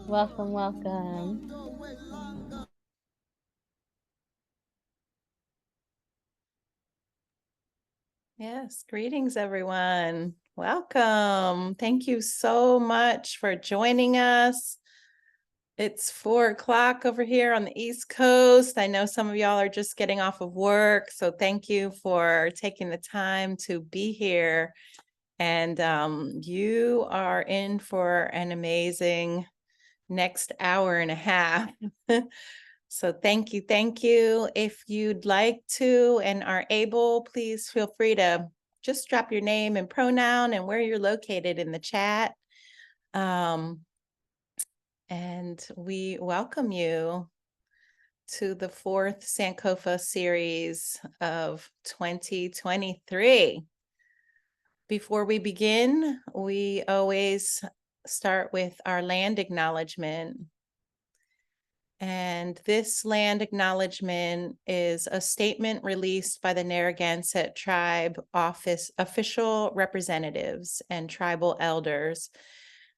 Welcome, welcome. Yes, greetings, everyone. Welcome. Thank you so much for joining us. It's 4 o'clock over here on the East Coast. I know some of y'all are just getting off of work, so thank you for taking the time to be here. And you are in for an amazing next hour and a half. So thank you. Thank you. If you'd like to and are able, please feel free to just drop your name and pronoun and where you're located in the chat. And we welcome you to the fourth Sankofa series of 2023. Before we begin, we always start with our land acknowledgement. And this land acknowledgement is a statement released by the Narragansett Tribe Office official representatives and tribal elders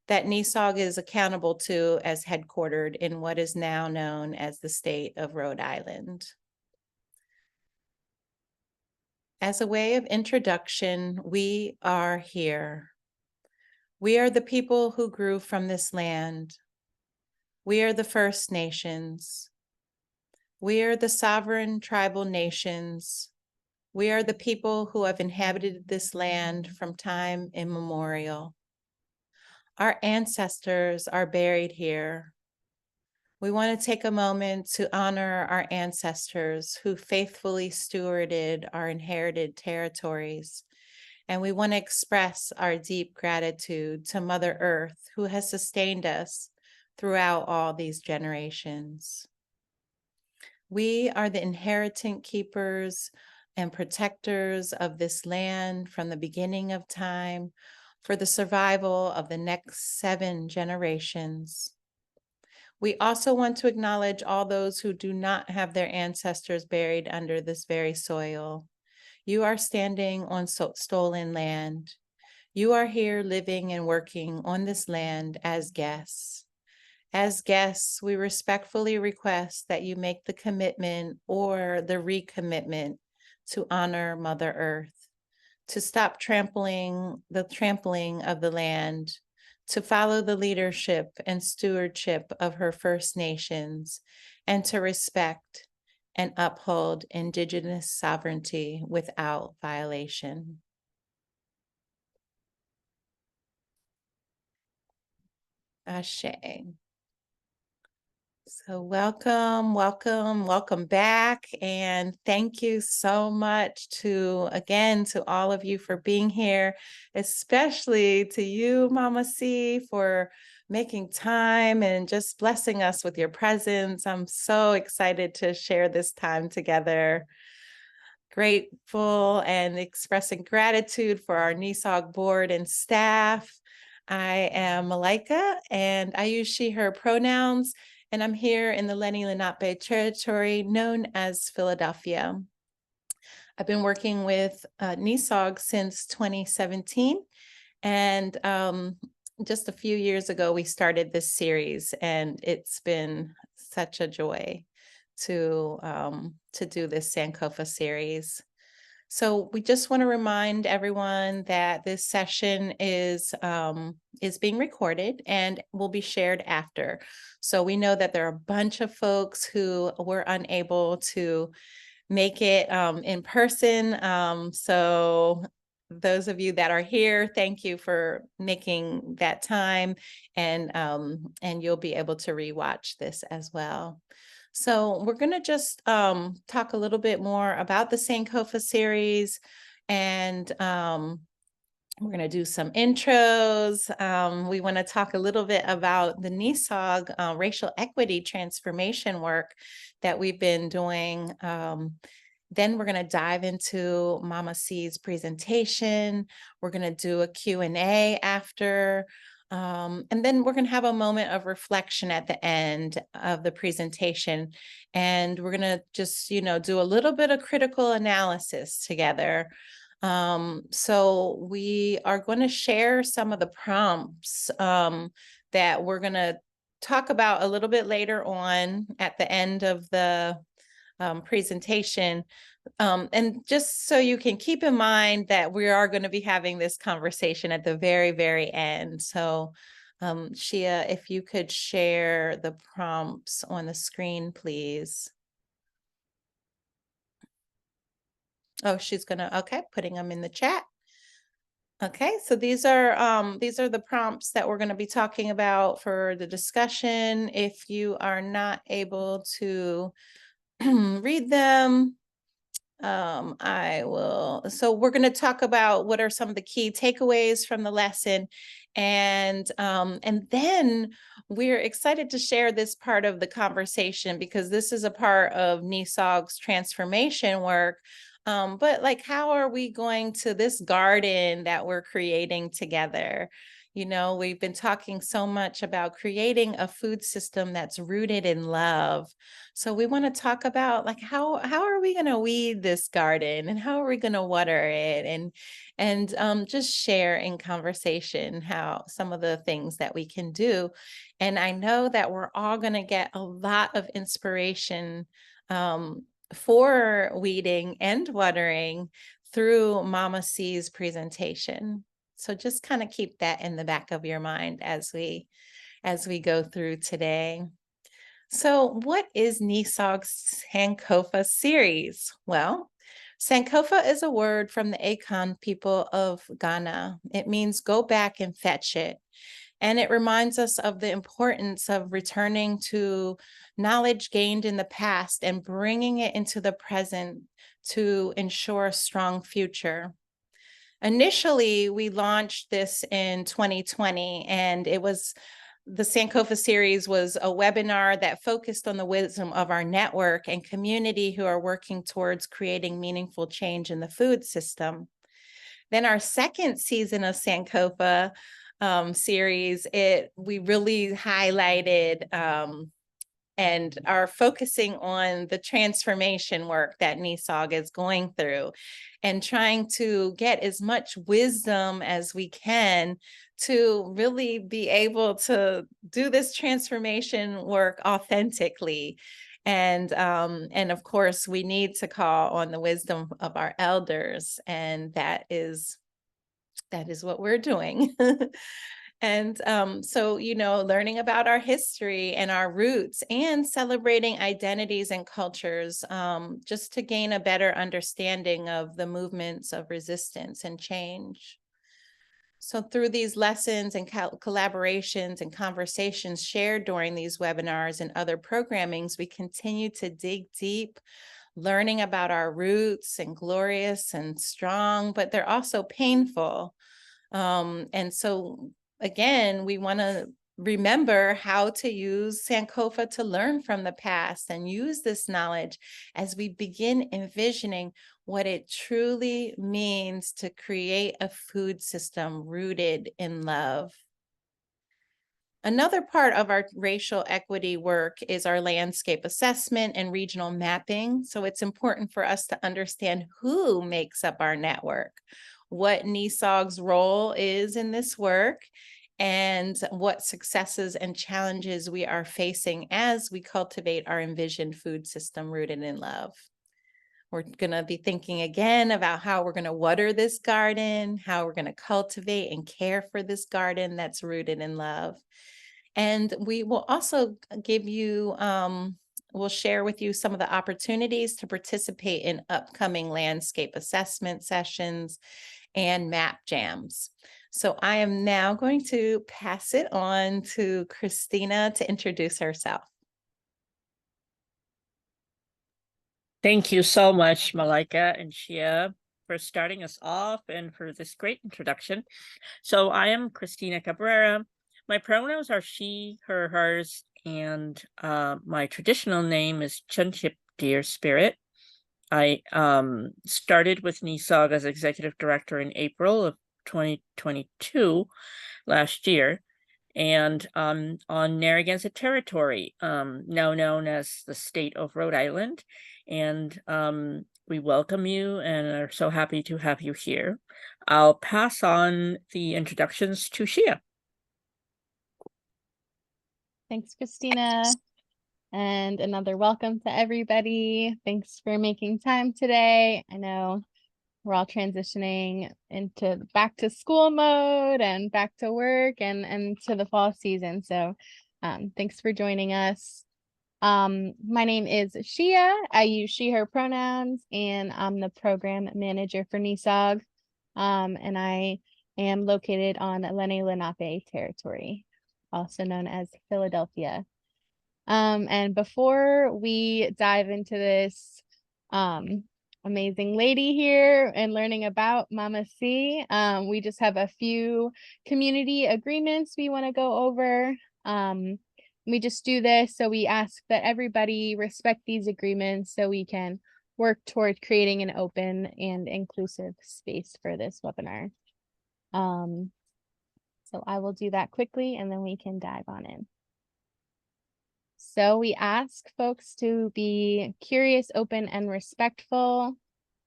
that NESOG is accountable to as headquartered in what is now known as the state of Rhode Island. As a way of introduction, we are here. We are the people who grew from this land. We are the First Nations. We are the sovereign tribal nations. We are the people who have inhabited this land from time immemorial. Our ancestors are buried here. We want to take a moment to honor our ancestors who faithfully stewarded our inherited territories. And we want to express our deep gratitude to Mother Earth, who has sustained us throughout all these generations. We are the inheritant keepers and protectors of this land from the beginning of time for the survival of the next 7 generations. We also want to acknowledge all those who do not have their ancestors buried under this very soil. You are standing on stolen land. You are here living and working on this land as guests. As guests, we respectfully request that you make the commitment or the recommitment to honor Mother Earth, to stop trampling of the land, to follow the leadership and stewardship of her First Nations, and to respect and uphold Indigenous sovereignty without violation. Ashe. So welcome, welcome, welcome back. And thank you so much to all of you for being here, especially to you, Mama C, for making time and just blessing us with your presence. I'm so excited to share this time together. Grateful and expressing gratitude for our NESOG board and staff. I am Malika and I use she, her pronouns. And I'm here in the Lenni Lenape territory known as Philadelphia. I've been working with NESOG since 2017. And just a few years ago, we started this series, and it's been such a joy to do this Sankofa series. So we just want to remind everyone that this session is being recorded and will be shared after. So we know that there are a bunch of folks who were unable to make it in person. So those of you that are here, thank you for making that time, and you'll be able to rewatch this as well. So we're going to just talk a little bit more about the Sankofa series, and we're going to do some intros. We want to talk a little bit about the NESOG racial equity transformation work that we've been doing. Then we're going to dive into Mama C's presentation. We're going to do a Q&A after. And then we're going to have a moment of reflection at the end of the presentation. And we're going to just, do a little bit of critical analysis together. So we are going to share some of the prompts that we're going to talk about a little bit later on at the end of the presentation. And just so you can keep in mind that we are going to be having this conversation at the very, very end. So Shia, if you could share the prompts on the screen, please. Oh, she's gonna, okay, putting them in the chat. Okay, so these are the prompts that we're going to be talking about for the discussion. If you are not able to read them, I will. So we're going to talk about what are some of the key takeaways from the lesson, and then we're excited to share this part of the conversation because this is a part of NESOG's transformation work. But like, how are we going to this garden that we're creating together? You know, we've been talking so much about creating a food system that's rooted in love. So we want to talk about like how are we going to weed this garden and how are we going to water it and just share in conversation how some of the things that we can do. And I know that we're all going to get a lot of inspiration for weeding and watering through Mama C's presentation. So just kind of keep that in the back of your mind as we go through today. So what is NESOG's Sankofa series? Well, Sankofa is a word from the Akan people of Ghana. It means go back and fetch it. And it reminds us of the importance of returning to knowledge gained in the past and bringing it into the present to ensure a strong future. Initially, we launched this in 2020, and the Sankofa series was a webinar that focused on the wisdom of our network and community who are working towards creating meaningful change in the food system. Then our second season of Sankofa series, we really highlighted and are focusing on the transformation work that NESOG is going through and trying to get as much wisdom as we can to really be able to do this transformation work authentically. And of course, we need to call on the wisdom of our elders, and that is what we're doing. And so, you know, learning about our history and our roots and celebrating identities and cultures just to gain a better understanding of the movements of resistance and change. So through these lessons and collaborations and conversations shared during these webinars and other programmings, we continue to dig deep, learning about our roots and glorious and strong, but they're also painful. And so again, we want to remember how to use Sankofa to learn from the past and use this knowledge as we begin envisioning what it truly means to create a food system rooted in love. Another part of our racial equity work is our landscape assessment and regional mapping. So it's important for us to understand who makes up our network, what NESOG's role is in this work, and what successes and challenges we are facing as we cultivate our envisioned food system rooted in love. We're going to be thinking again about how we're going to water this garden, how we're going to cultivate and care for this garden that's rooted in love. And we will also give you, we'll share with you some of the opportunities to participate in upcoming landscape assessment sessions and map jams. So I am now going to pass it on to Christina to introduce herself. Thank you so much, Malika and Shia, for starting us off and for this great introduction. So I am Christina Cabrera. My pronouns are she, her, hers, and my traditional name is Chunchip Dear Spirit. I started with NESOG as executive director in April of 2022, last year, and on Narragansett territory, now known as the state of Rhode Island. And We welcome you and are so happy to have you here. I'll pass on the introductions to Shia. Thanks, Christina. And another welcome to everybody. Thanks for making time today. I know we're all transitioning into back to school mode and back to work and to the fall season. So thanks for joining us. My name is Shia. I use she, her pronouns, and I'm the program manager for NISOG. And I am located on Lenni Lenape territory, also known as Philadelphia. And before we dive into this amazing lady here and learning about Mama C, we just have a few community agreements we want to go over. We just do this so we ask that everybody respect these agreements so we can work toward creating an open and inclusive space for this webinar. So I will do that quickly and then we can dive on in. So we ask folks to be curious, open, and respectful,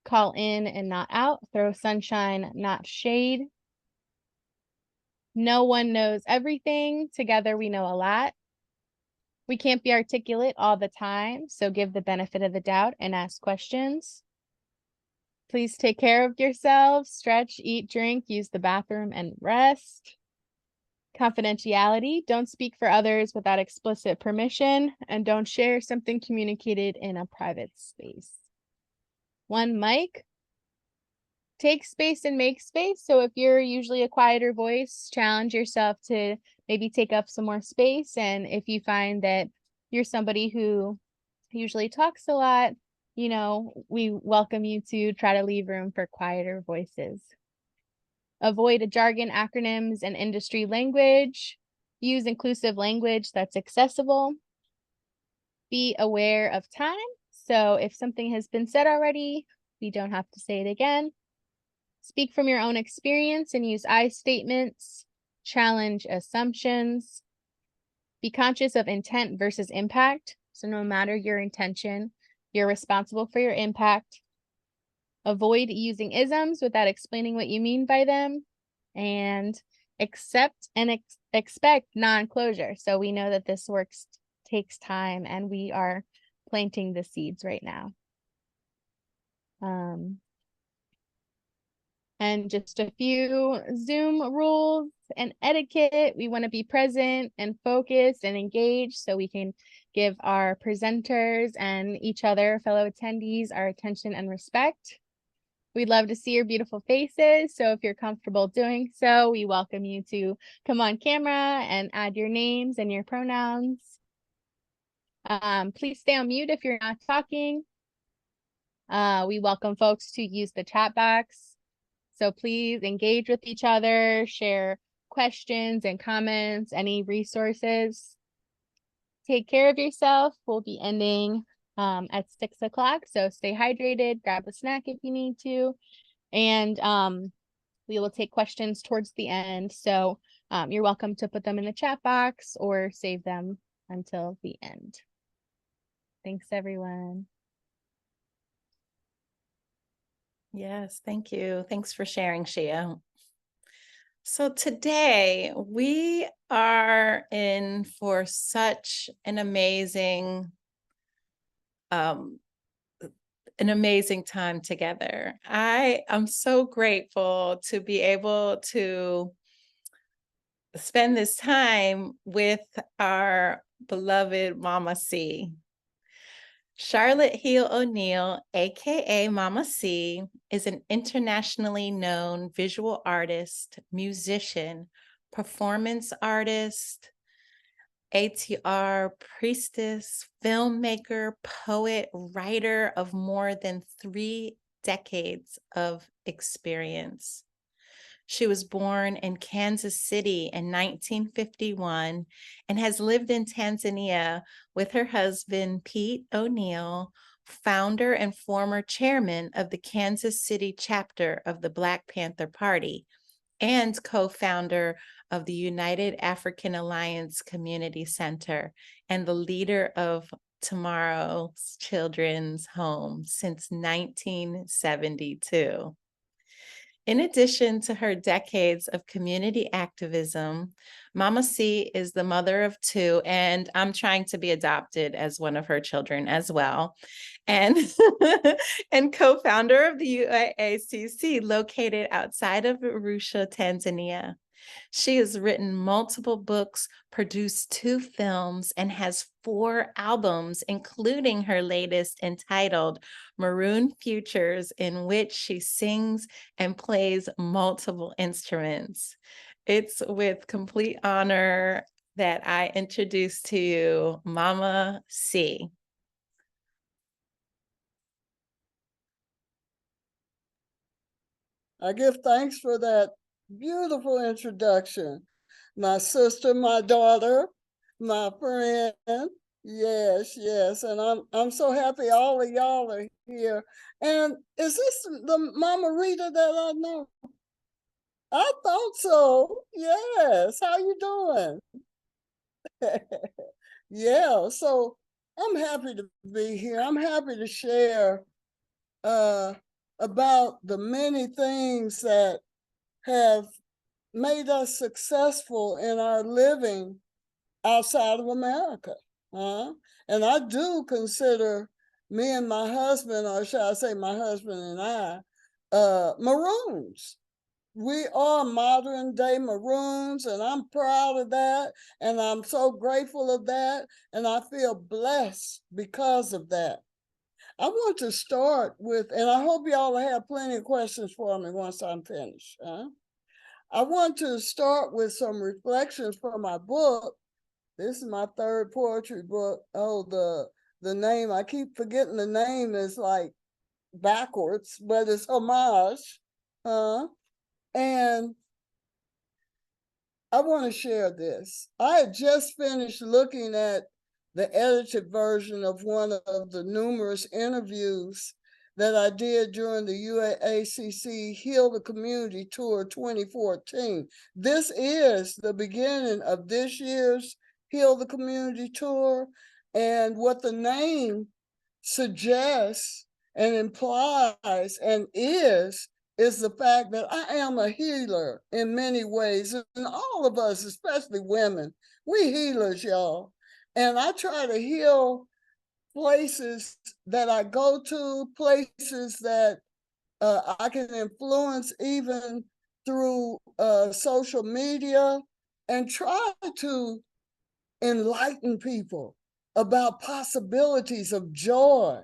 call in and not out, throw sunshine, not shade. No one knows everything. Together we know a lot. We can't be articulate all the time, so give the benefit of the doubt and ask questions. Please take care of yourselves, stretch, eat, drink, use the bathroom, and rest. Confidentiality, don't speak for others without explicit permission, and don't share something communicated in a private space. One mic, take space and make space. So if you're usually a quieter voice, challenge yourself to maybe take up some more space. And if you find that you're somebody who usually talks a lot, you know, we welcome you to try to leave room for quieter voices. Avoid jargon, acronyms, and industry language. Use inclusive language that's accessible. Be aware of time. So if something has been said already, we don't have to say it again. Speak from your own experience and use I statements. Challenge assumptions. Be conscious of intent versus impact. So no matter your intention, you're responsible for your impact. Avoid using isms without explaining what you mean by them, and accept and expect non-closure. So we know that this work takes time and we are planting the seeds right now. And just a few Zoom rules and etiquette. We want to be present and focused and engaged so we can give our presenters and each other fellow attendees our attention and respect. We'd love to see your beautiful faces. So if you're comfortable doing so, we welcome you to come on camera and add your names and your pronouns. Please stay on mute if you're not talking. We welcome folks to use the chat box. So please engage with each other, share questions and comments, any resources. Take care of yourself. We'll be ending at 6 o'clock. So stay hydrated, grab a snack if you need to. And we will take questions towards the end. So you're welcome to put them in the chat box or save them until the end. Thanks, everyone. Yes, thank you. Thanks for sharing, Shia. So today we are in for such an amazing time together. I am so grateful to be able to spend this time with our beloved Mama C. Charlotte Heel O'Neill, aka Mama C, is an internationally known visual artist, musician, performance artist, ATR, priestess, filmmaker, poet, writer of more than 3 decades of experience. She was born in Kansas City in 1951 and has lived in Tanzania with her husband, Pete O'Neill, founder and former chairman of the Kansas City chapter of the Black Panther Party and co-founder of the United African Alliance Community Center and the leader of Tomorrow's Children's Home since 1972. In addition to her decades of community activism, Mama C is the mother of two, and I'm trying to be adopted as one of her children as well, and, and co-founder of the UAACC located outside of Arusha, Tanzania. She has written multiple books, produced 2 films, and has 4 albums, including her latest entitled Maroon Futures, in which she sings and plays multiple instruments. It's with complete honor that I introduce to you Mama C. I give thanks for that beautiful introduction. My sister, my daughter, my friend. Yes, yes. And I'm so happy all of y'all are here. And is this the Mama Rita that I know? I thought so. Yes. How you doing? Yeah, so I'm happy to be here. I'm happy to share about the many things that have made us successful in our living outside of America. And I do consider me and my husband, or should I say my husband and I, Maroons. We are modern day Maroons, and I'm proud of that. And I'm so grateful of that. And I feel blessed because of that. I want to start with, and I hope y'all have plenty of questions for me once I'm finished. I want to start with some reflections from my book. This is my 3rd poetry book. Oh, the name, I keep forgetting the name is like backwards, but it's Homage. And I want to share this. I had just finished looking at the edited version of one of the numerous interviews that I did during the UAACC Heal the Community Tour 2014. This is the beginning of this year's Heal the Community Tour. And what the name suggests and implies and is the fact that I am a healer in many ways. And all of us, especially women, we healers, y'all. And I try to heal places that I go to, places that I can influence even through social media, and try to enlighten people about possibilities of joy,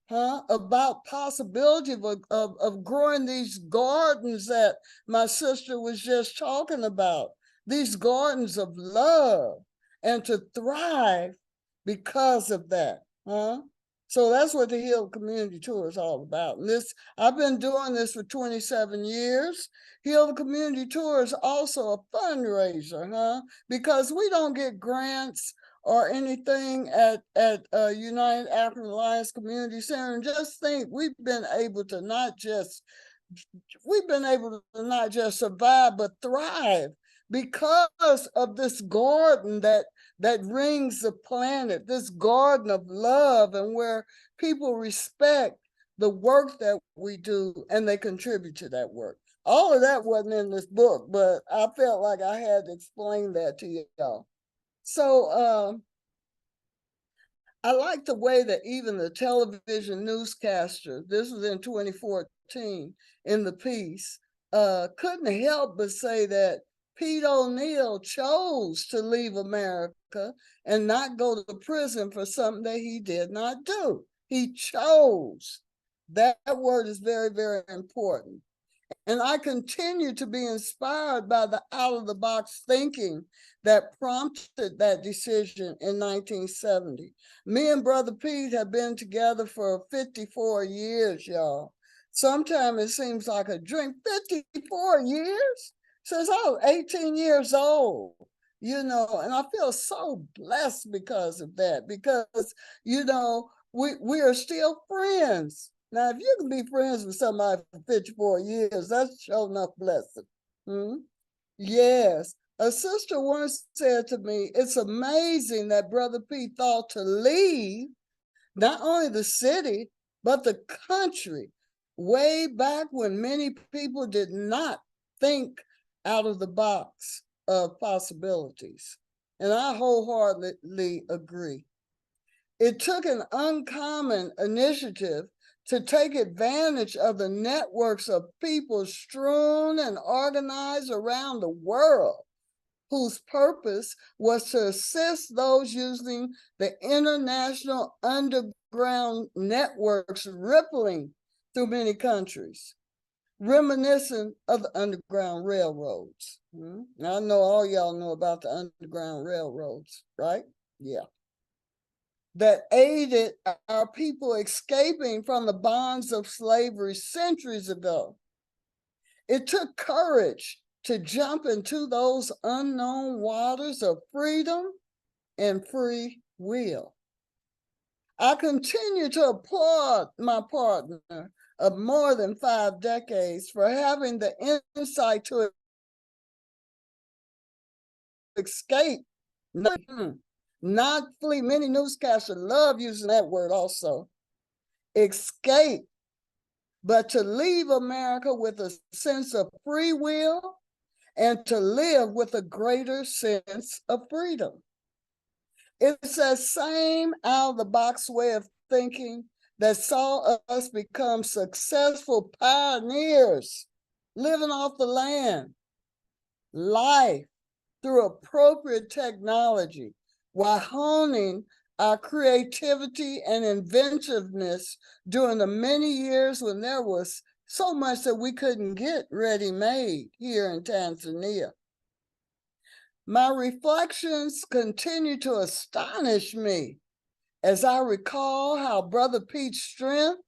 about possibility of growing these gardens that my sister was just talking about, these gardens of love, and to thrive because of that. So that's what the Heal Community Tour is all about. And this, I've been doing this for 27 years. Heal the Community Tour is also a fundraiser, because we don't get grants or anything at United African Alliance Community Center. And just think, we've been able to not just survive, but thrive because of this garden that rings the planet, this garden of love, and where people respect the work that we do and they contribute to that work. All of that wasn't in this book, but I felt like I had to explain that to y'all. So I like the way that even the television newscaster, this was in 2014 in the piece, couldn't help but say that Pete O'Neill chose to leave America and not go to prison for something that he did not do. He chose. That word is very, very important. And I continue to be inspired by the out-of-the-box thinking that prompted that decision in 1970. Me and Brother Pete have been together for 54 years, y'all. Sometimes it seems like a dream. 54 years? Since I was 18 years old, and I feel so blessed because of that, because, we are still friends. Now, if you can be friends with somebody for 54 years, that's sure enough blessing. Yes. A sister once said to me, it's amazing that Brother Pete thought to leave not only the city, but the country, way back when many people did not think out of the box of possibilities. And I wholeheartedly agree. It took an uncommon initiative to take advantage of the networks of people strewn and organized around the world, whose purpose was to assist those using the international underground networks rippling through many countries, reminiscent of the Underground Railroads. Now, I know all y'all know about the Underground Railroads, right? Yeah. That aided our people escaping from the bonds of slavery centuries ago. It took courage to jump into those unknown waters of freedom and free will. I continue to applaud my partner of more than 5 decades for having the insight to escape, not flee. Many newscasters love using that word also. Escape, but to leave America with a sense of free will and to live with a greater sense of freedom. It's that same out-of-the-box way of thinking that saw us become successful pioneers, living off the land, life through appropriate technology, while honing our creativity and inventiveness during the many years when there was so much that we couldn't get ready-made here in Tanzania. My reflections continue to astonish me as I recall how Brother Pete's strength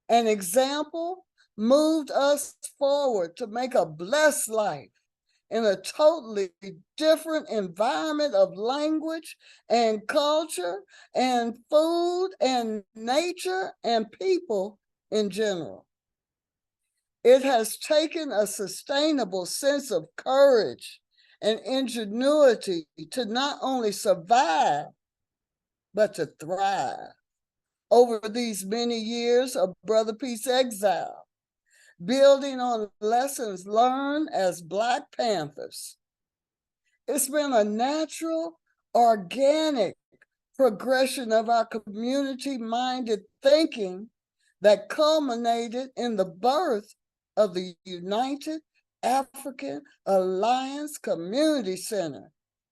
and example moved us forward to make a blessed life in a totally different environment of language and culture and food and nature and people in general. It has taken a sustainable sense of courage and ingenuity to not only survive, but to thrive over these many years of Brother Pete's exile, building on lessons learned as Black Panthers. It's been a natural, organic progression of our community-minded thinking that culminated in the birth of the United African Alliance Community Center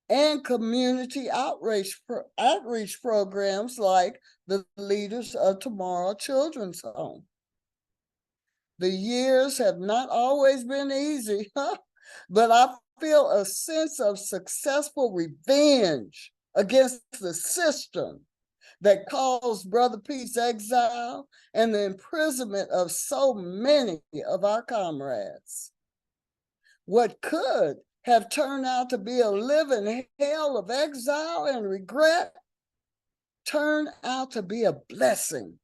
and community outreach programs like the Leaders of Tomorrow Children's Home. The years have not always been easy, but I feel a sense of successful revenge against the system that caused Brother Pete's exile and the imprisonment of so many of our comrades. What could have turned out to be a living hell of exile and regret turned out to be a blessing,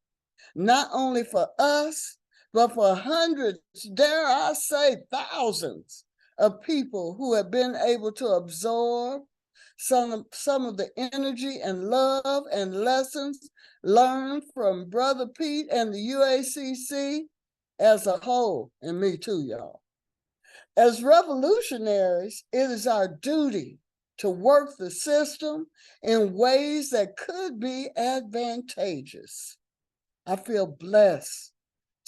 not only for us, but for hundreds, dare I say thousands of people who have been able to absorb some of the energy and love and lessons learned from Brother Pete and the UACC as a whole, and me too, y'all. As revolutionaries, it is our duty to work the system in ways that could be advantageous. I feel blessed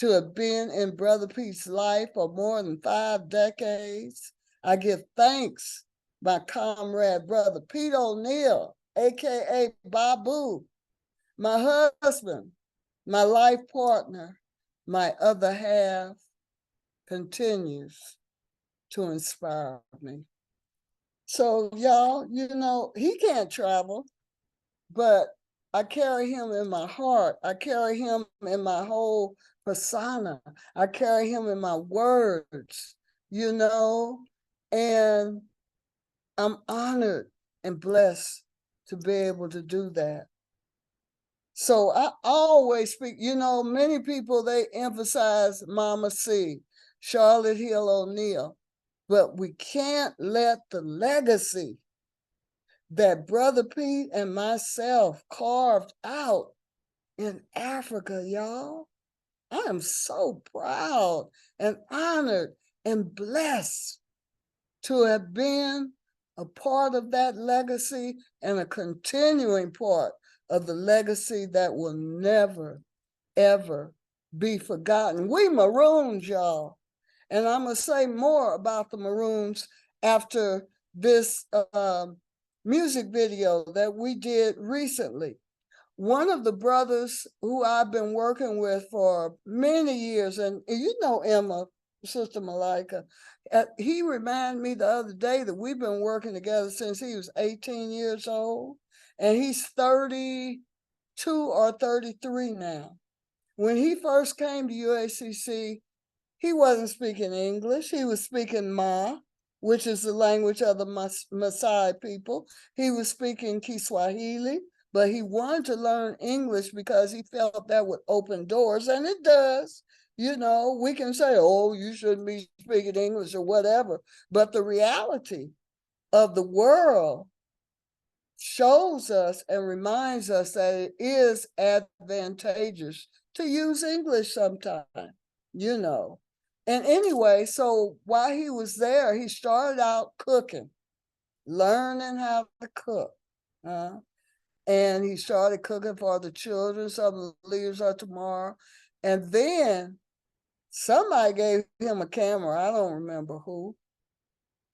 to have been in Brother Pete's life for more than 5 decades. I give thanks, my comrade, Brother Pete O'Neill, AKA Babu, my husband, my life partner, my other half, continues to inspire me. So y'all, you know, he can't travel, but I carry him in my heart. I carry him in my whole persona. I carry him in my words, you know, and I'm honored and blessed to be able to do that. So I always speak, you know, many people, they emphasize Mama C, Charlotte Hill O'Neill, but we can't let the legacy that Brother Pete and myself carved out in Africa, y'all. I am so proud and honored and blessed to have been a part of that legacy and a continuing part of the legacy that will never, ever be forgotten. We Maroons, y'all. And I'm going to say more about the Maroons after this music video that we did recently. One of the brothers who I've been working with for many years, and you know Emma, Sister Malika, he reminded me the other day that we've been working together since he was 18 years old, and he's 32 or 33 now. When he first came to UACC, he wasn't speaking English. He was speaking Ma, which is the language of the Maasai people. He was speaking Kiswahili, but he wanted to learn English because he felt that would open doors, and it does. You know, we can say, oh, you shouldn't be speaking English or whatever, but the reality of the world shows us and reminds us that it is advantageous to use English sometimes, you know. And anyway, so while he was there, he started out cooking, learning how to cook. And he started cooking for the children, some of the leaders of tomorrow. And then somebody gave him a camera. I don't remember who.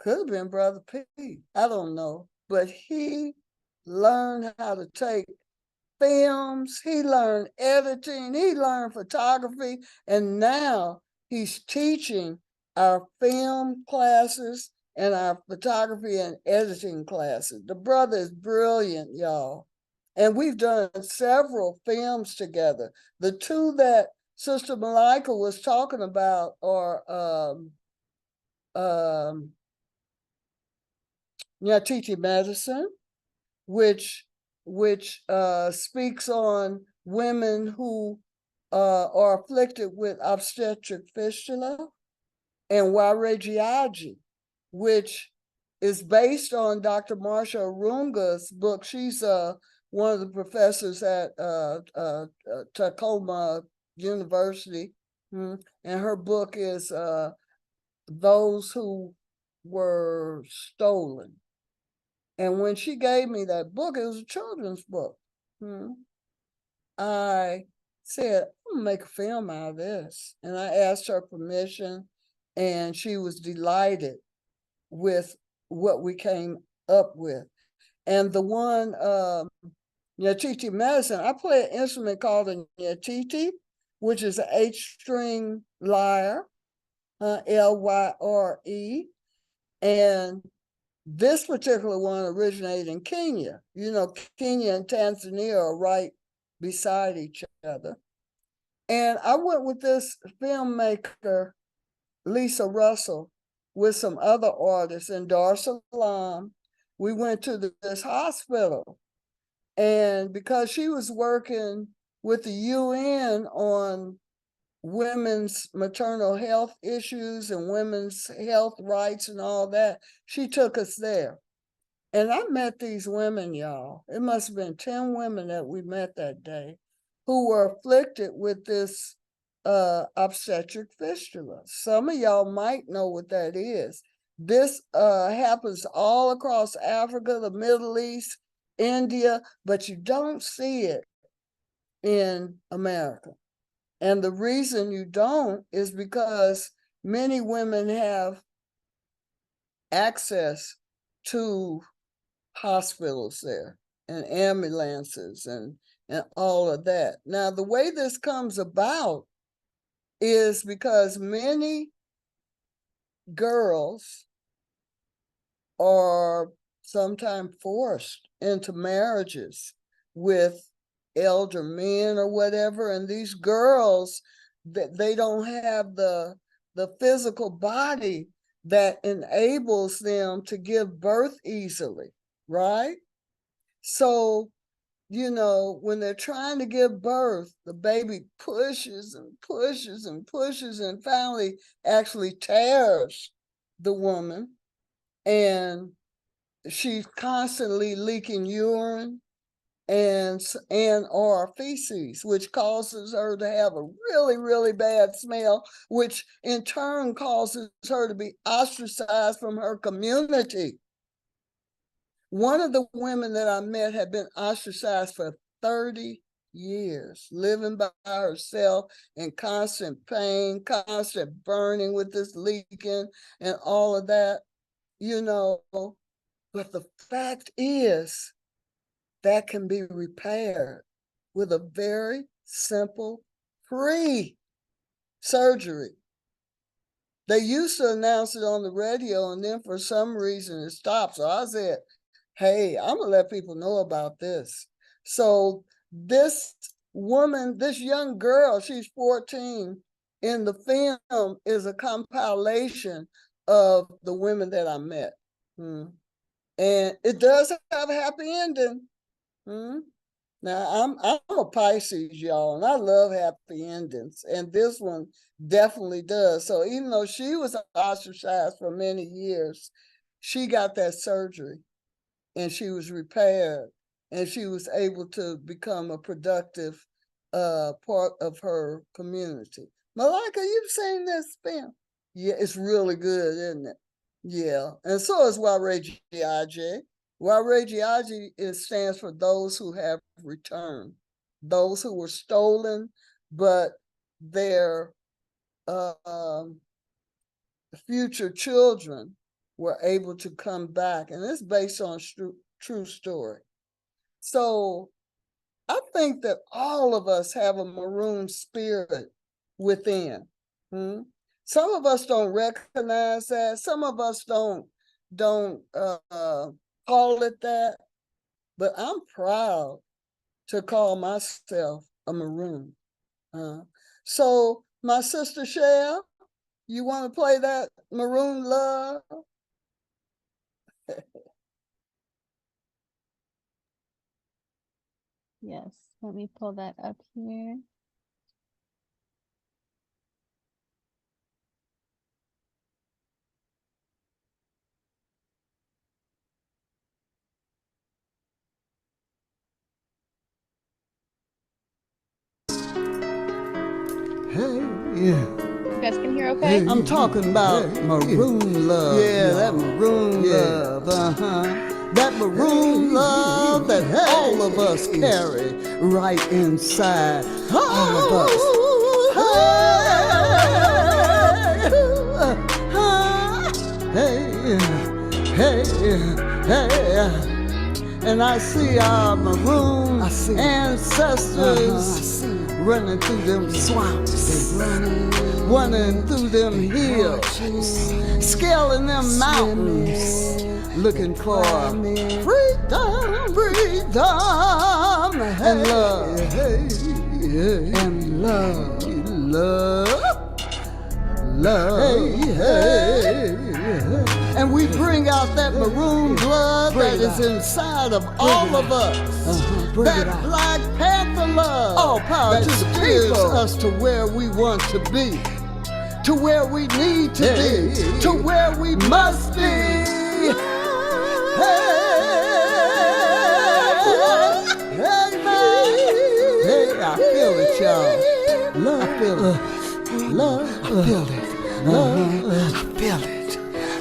Could have been Brother P. I don't know. But he learned how to take films. He learned editing. He learned photography. And now he's teaching our film classes and our photography and editing classes. The brother is brilliant, y'all. And we've done several films together. The two that Sister Malika was talking about are Nyatiti Medicine, which speaks on women who are afflicted with obstetric fistula, and Waregiaji, which is based on Dr. Marsha Arunga's book. She's one of the professors at Tacoma University, and her book is Those Who Were Stolen. And when she gave me that book, it was a children's book. I said, I'm gonna make a film out of this. And I asked her permission, and she was delighted with what we came up with. And the one, Nyatiti Medicine, I play an instrument called a Nyatiti, which is an H-string lyre, L-Y-R-E. And this particular one originated in Kenya. You know, Kenya and Tanzania are right beside each other. And I went with this filmmaker, Lisa Russell, with some other artists in Dar es Salaam. We went to this hospital. And because she was working with the UN on women's maternal health issues and women's health rights and all that, she took us there. And I met these women, y'all. It must have been 10 women that we met that day who were afflicted with this obstetric fistula. Some of y'all might know what that is. This happens all across Africa, the Middle East, India, but you don't see it in America. And the reason you don't is because many women have access to hospitals there and ambulances and all of that. Now, the way this comes about is because many girls are sometimes forced into marriages with elder men or whatever, and these girls, they don't have the physical body that enables them to give birth easily, right? So, you know, when they're trying to give birth, the baby pushes and pushes and pushes and finally actually tears the woman, and she's constantly leaking urine and or feces, which causes her to have a really, really bad smell, which in turn causes her to be ostracized from her community. One of the women that I met had been ostracized for 30 years, living by herself in constant pain, constant burning with this leaking and all of that, you know. But the fact is, that can be repaired with a very simple pre-surgery. They used to announce it on the radio, and then for some reason it stopped. So I said, hey, I'm gonna let people know about this. So this woman, this young girl, she's 14, in the film is a compilation of the women that I met. And it does have a happy ending. Now, I'm a Pisces, y'all, and I love happy endings, and this one definitely does. So even though she was ostracized for many years, she got that surgery, and she was repaired, and she was able to become a productive part of her community. Malika, you've seen this film? Yeah, it's really good, isn't it? Yeah, and so is Warejiaji. Warejiaji stands for those who have returned, those who were stolen, but their future children were able to come back, and it's based on true story. So I think that all of us have a maroon spirit within. Some of us don't recognize that. Some of us don't call it that. But I'm proud to call myself a maroon. So my sister Shell, you want to play that Maroon Love? Yes, let me pull that up here. Hey, yeah. You guys can hear okay? I'm talking about maroon love. Yeah, that maroon love. That maroon love that all of us carry right inside all of us. Hey. And I see our maroon ancestors running through them swamps, running through them hills, scaling them mountains, looking for freedom, and love, and love. And we bring out that maroon blood that is inside of all of us. That Black Panther love. All power that steers us to where we want to be, to where we need to be, to where we must be. Hey, I feel it, y'all. Love, I feel it. Love, I feel it. Love, I feel it.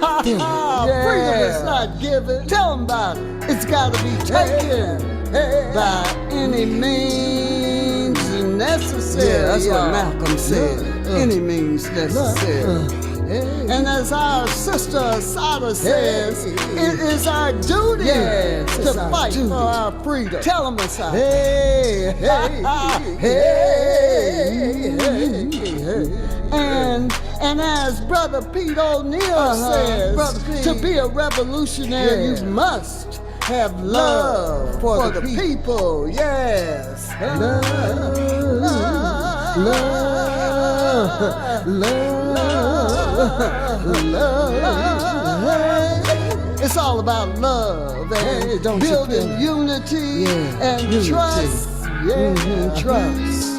Freedom is not given. Tell them about it. It's got to be taken by any means necessary. Yeah, that's what Malcolm said. Any means necessary. And as our sister Asada says, it is our duty to fight for our freedom. Tell them, Asada. Hey. And as Brother Pete O'Neill says, to be a revolutionary, you must have love for the people. Yes. Love. It's all about love and building unity and trust. Trust.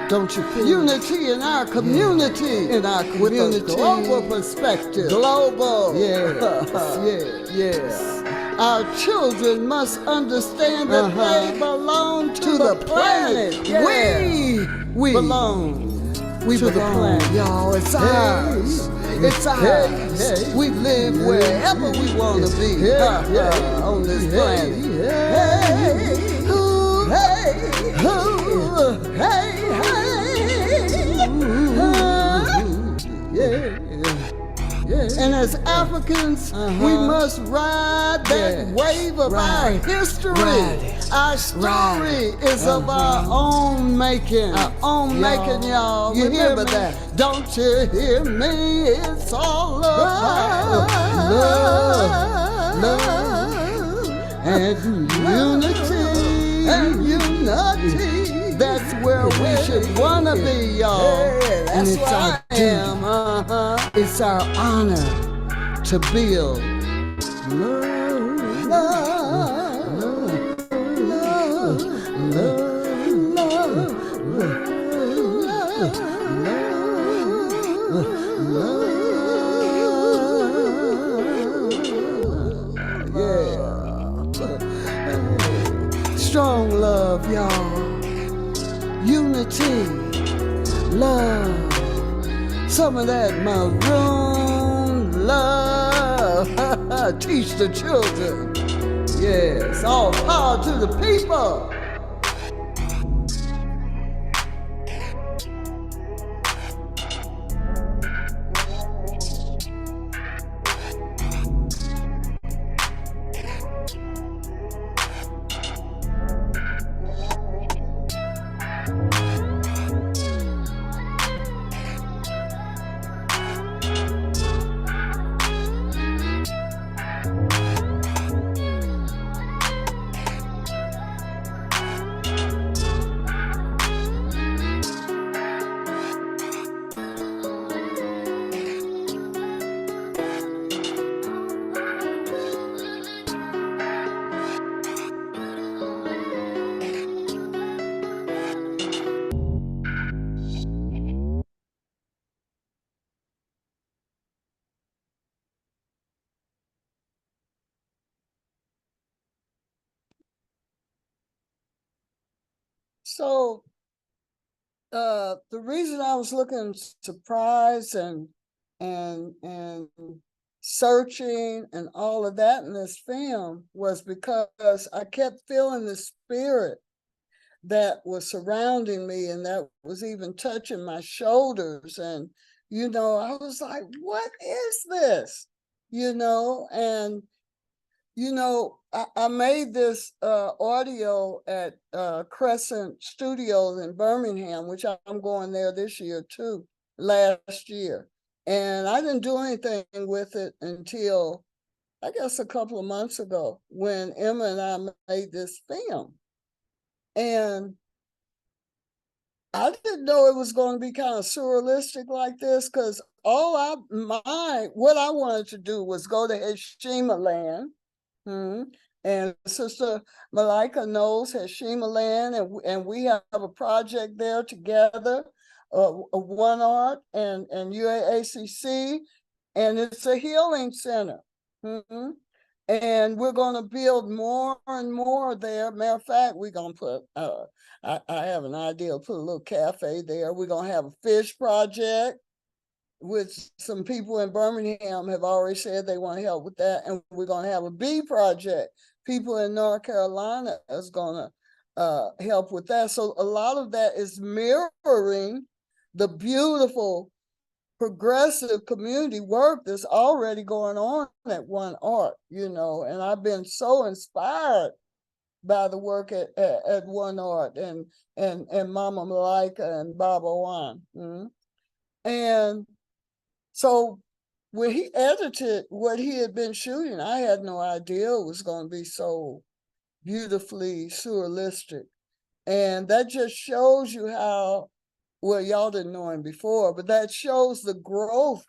Don't you feel unity in our community? In our community. With a global perspective. Global. Yes. Our children must understand that they belong to the planet. We belong. We to belong, the planet, y'all. It's ours. It's ours. We live wherever we want to be on this planet. And as Africans, we must ride that wave of our history. Our story is of our own making. Our own making, y'all. You remember that? Don't you hear me? It's all about love and unity. And unity. That's where we should wanna be, y'all. And it's our duty. It's our honor to build love, strong love, y'all. Unity, love, some of that Maroon love. Teach the children. Yes, all power to the people. So the reason I was looking surprised and searching and all of that in this film was because I kept feeling the spirit that was surrounding me and that was even touching my shoulders. And, you know, I was like, what is this? You know, and you know, I made this audio at Crescent Studios in Birmingham, which I'm going there this year too, last year. And I didn't do anything with it until, I guess, a couple of months ago when Emma and I made this film. And I didn't know it was going to be kind of surrealistic like this, because what I wanted to do was go to Heshima land. And Sister Malika knows Heshima land, and we have a project there together, One Art and UAACC, and it's a healing center. And we're going to build more and more there. Matter of fact, we're going to put, I have an idea to put a little cafe there. We're going to have a fish project, which some people in Birmingham have already said they want to help with that. And we're going to have a bee project. People in North Carolina is going to help with that. So a lot of that is mirroring the beautiful progressive community work that's already going on at One Art, you know. And I've been so inspired by the work at One Art and Mama Malika and Baba Wan. And so when he edited what he had been shooting, I had no idea it was going to be so beautifully surrealistic. And that just shows you how, well, y'all didn't know him before, but that shows the growth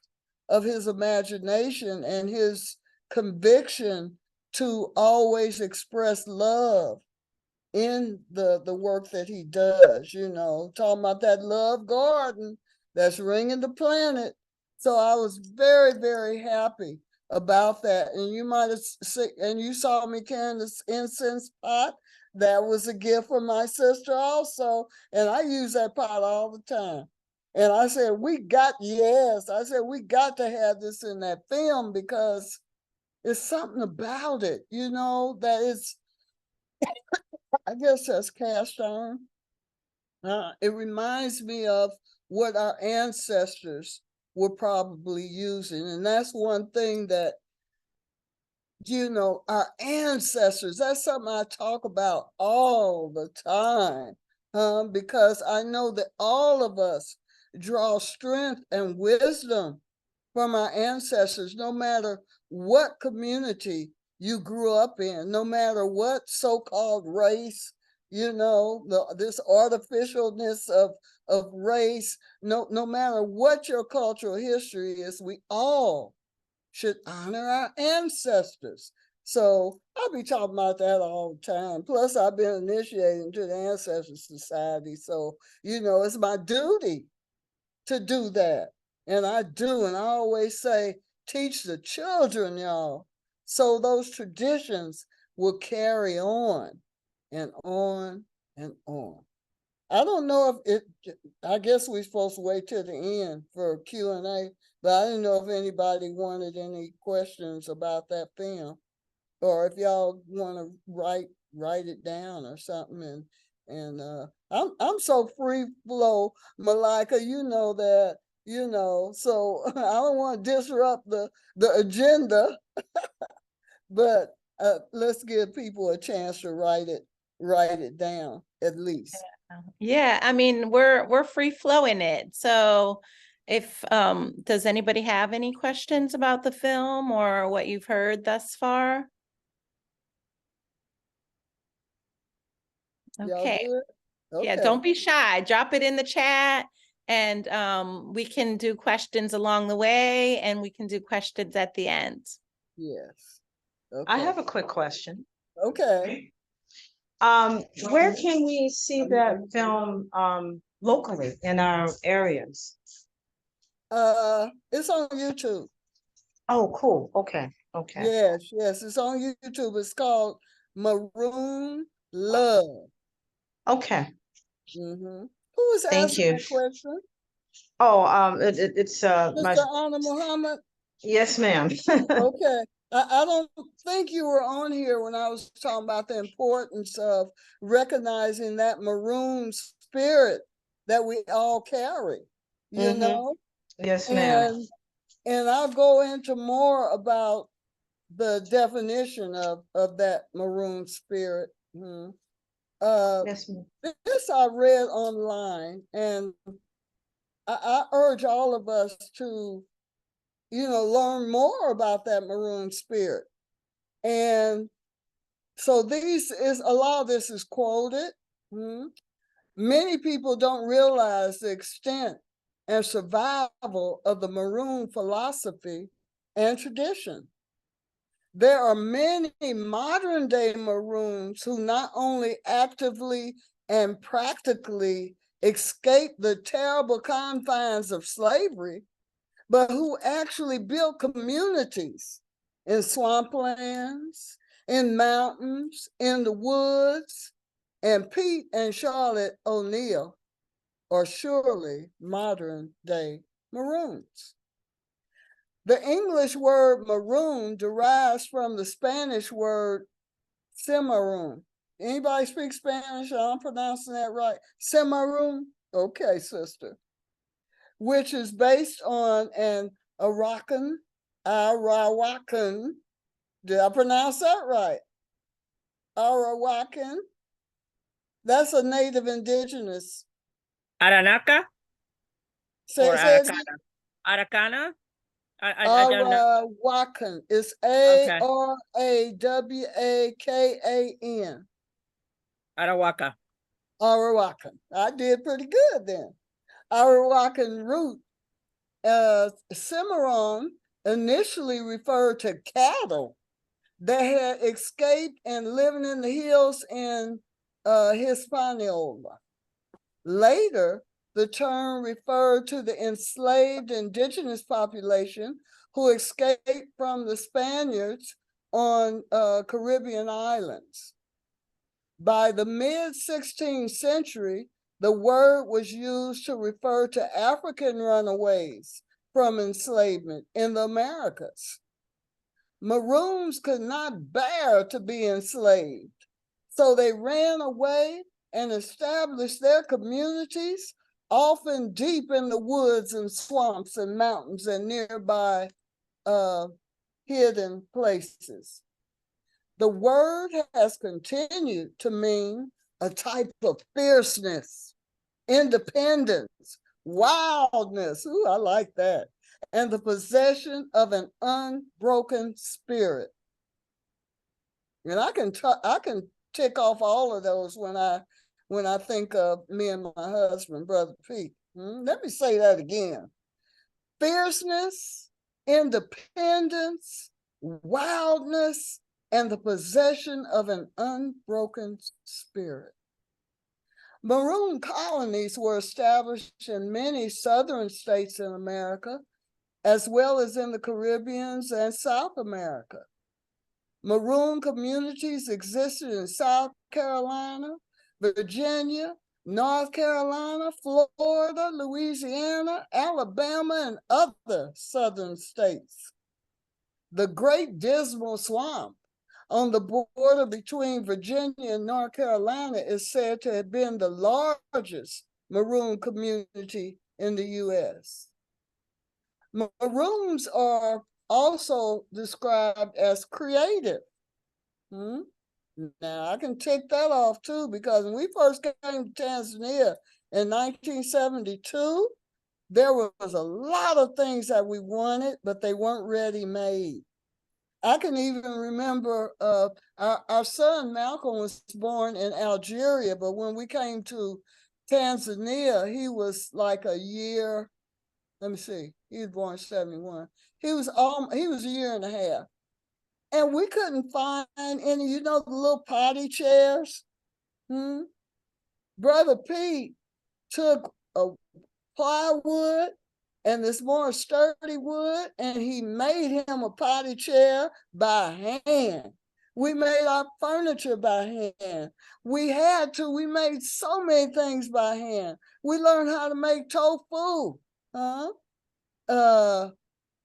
of his imagination and his conviction to always express love in the work that he does, you know, talking about that love garden that's ringing the planet. So I was very, very happy about that. And you might have seen, and you saw me carrying this incense pot. That was a gift from my sister also. And I use that pot all the time. And I said, we got to have this in that film because it's something about it, you know, that it's, I guess that's cast iron. It reminds me of what our ancestors were probably using. And that's one thing that, you know, our ancestors, that's something I talk about all the time, because I know that all of us draw strength and wisdom from our ancestors, no matter what community you grew up in, no matter what so-called race, you know, this artificialness of race, no matter what your cultural history is, we all should honor our ancestors. So I'll be talking about that all the time. Plus, I've been initiating to the Ancestor Society. So, you know, it's my duty to do that. And I do. And I always say, teach the children, y'all. So those traditions will carry on and on and on. I don't know if it, I guess we're supposed to wait till the end for Q&A, but I didn't know if anybody wanted any questions about that film, or if y'all want to write it down or something. And I'm so free flow, Malika, you know that, you know, so I don't want to disrupt the agenda, but let's give people a chance to write it down at least. Yeah, I mean, we're free flowing it. So if does anybody have any questions about the film or what you've heard thus far? Okay. Okay. Yeah, don't be shy. Drop it in the chat and we can do questions along the way and we can do questions at the end. Yes. Okay. I have a quick question. Okay. Where can we see that film locally in our areas? It's on YouTube. Oh, cool. Okay. Okay. Yes, it's on YouTube. It's called Maroon Love. Okay. Mm-hmm. Who is Thank asking you. that question? Oh, it's my Mr. Anna Muhammad? yes, ma'am. Okay. I don't think you were on here when I was talking about the importance of recognizing that maroon spirit that we all carry, you Mhm. know? Yes, ma'am. And I'll go into more about the definition of that maroon spirit. Yes, ma'am. This I read online, and I urge all of us to, you know, learn more about that maroon spirit. And so a lot of this is quoted. Many people don't realize the extent and survival of the maroon philosophy and tradition. There are many modern day Maroons who not only actively and practically escaped the terrible confines of slavery, but who actually built communities in swamplands, in mountains, in the woods. And Pete and Charlotte O'Neill are surely modern day Maroons. The English word maroon derives from the Spanish word cimarron. Anybody speak Spanish? I'm pronouncing that right. Cimarron? Okay, sister. Which is based on an Arawakan. Did I pronounce that right? Arawakan. That's a native indigenous. Aranaka or Say it Aracana? Aracana? I don't know. Arawakan. It's Okay. Arawakan. Arawaka. Arawakan. I did pretty good then. Arawakan root. Cimarron initially referred to cattle that had escaped and living in the hills in Hispaniola. Later, the term referred to the enslaved indigenous population who escaped from the Spaniards on Caribbean islands. By the mid-16th century, the word was used to refer to African runaways from enslavement in the Americas. Maroons could not bear to be enslaved, so they ran away and established their communities, often deep in the woods and swamps and mountains and nearby hidden places. The word has continued to mean a type of fierceness, independence, wildness. Ooh, I like that. And the possession of an unbroken spirit. And I can tick off all of those when I think of me and my husband, Brother Pete. Let me say that again. Fierceness, independence, wildness, and the possession of an unbroken spirit. Maroon colonies were established in many southern states in America, as well as in the Caribbean and South America. Maroon communities existed in South Carolina, Virginia, North Carolina, Florida, Louisiana, Alabama, and other southern states. The Great Dismal Swamp on the border between Virginia and North Carolina is said to have been the largest Maroon community in the U.S. Maroons are also described as creative. Now, I can tick that off too, because when we first came to Tanzania in 1972, there was a lot of things that we wanted, but they weren't ready-made. I can even remember our son Malcolm was born in Algeria, but when we came to Tanzania, he was like a year. Let me see. He was born in 71. He was a year and a half. And we couldn't find any, the little potty chairs. Brother Pete took a plywood and this more sturdy wood, and he made him a potty chair by hand. We made our furniture by hand. We made so many things by hand. We learned how to make tofu.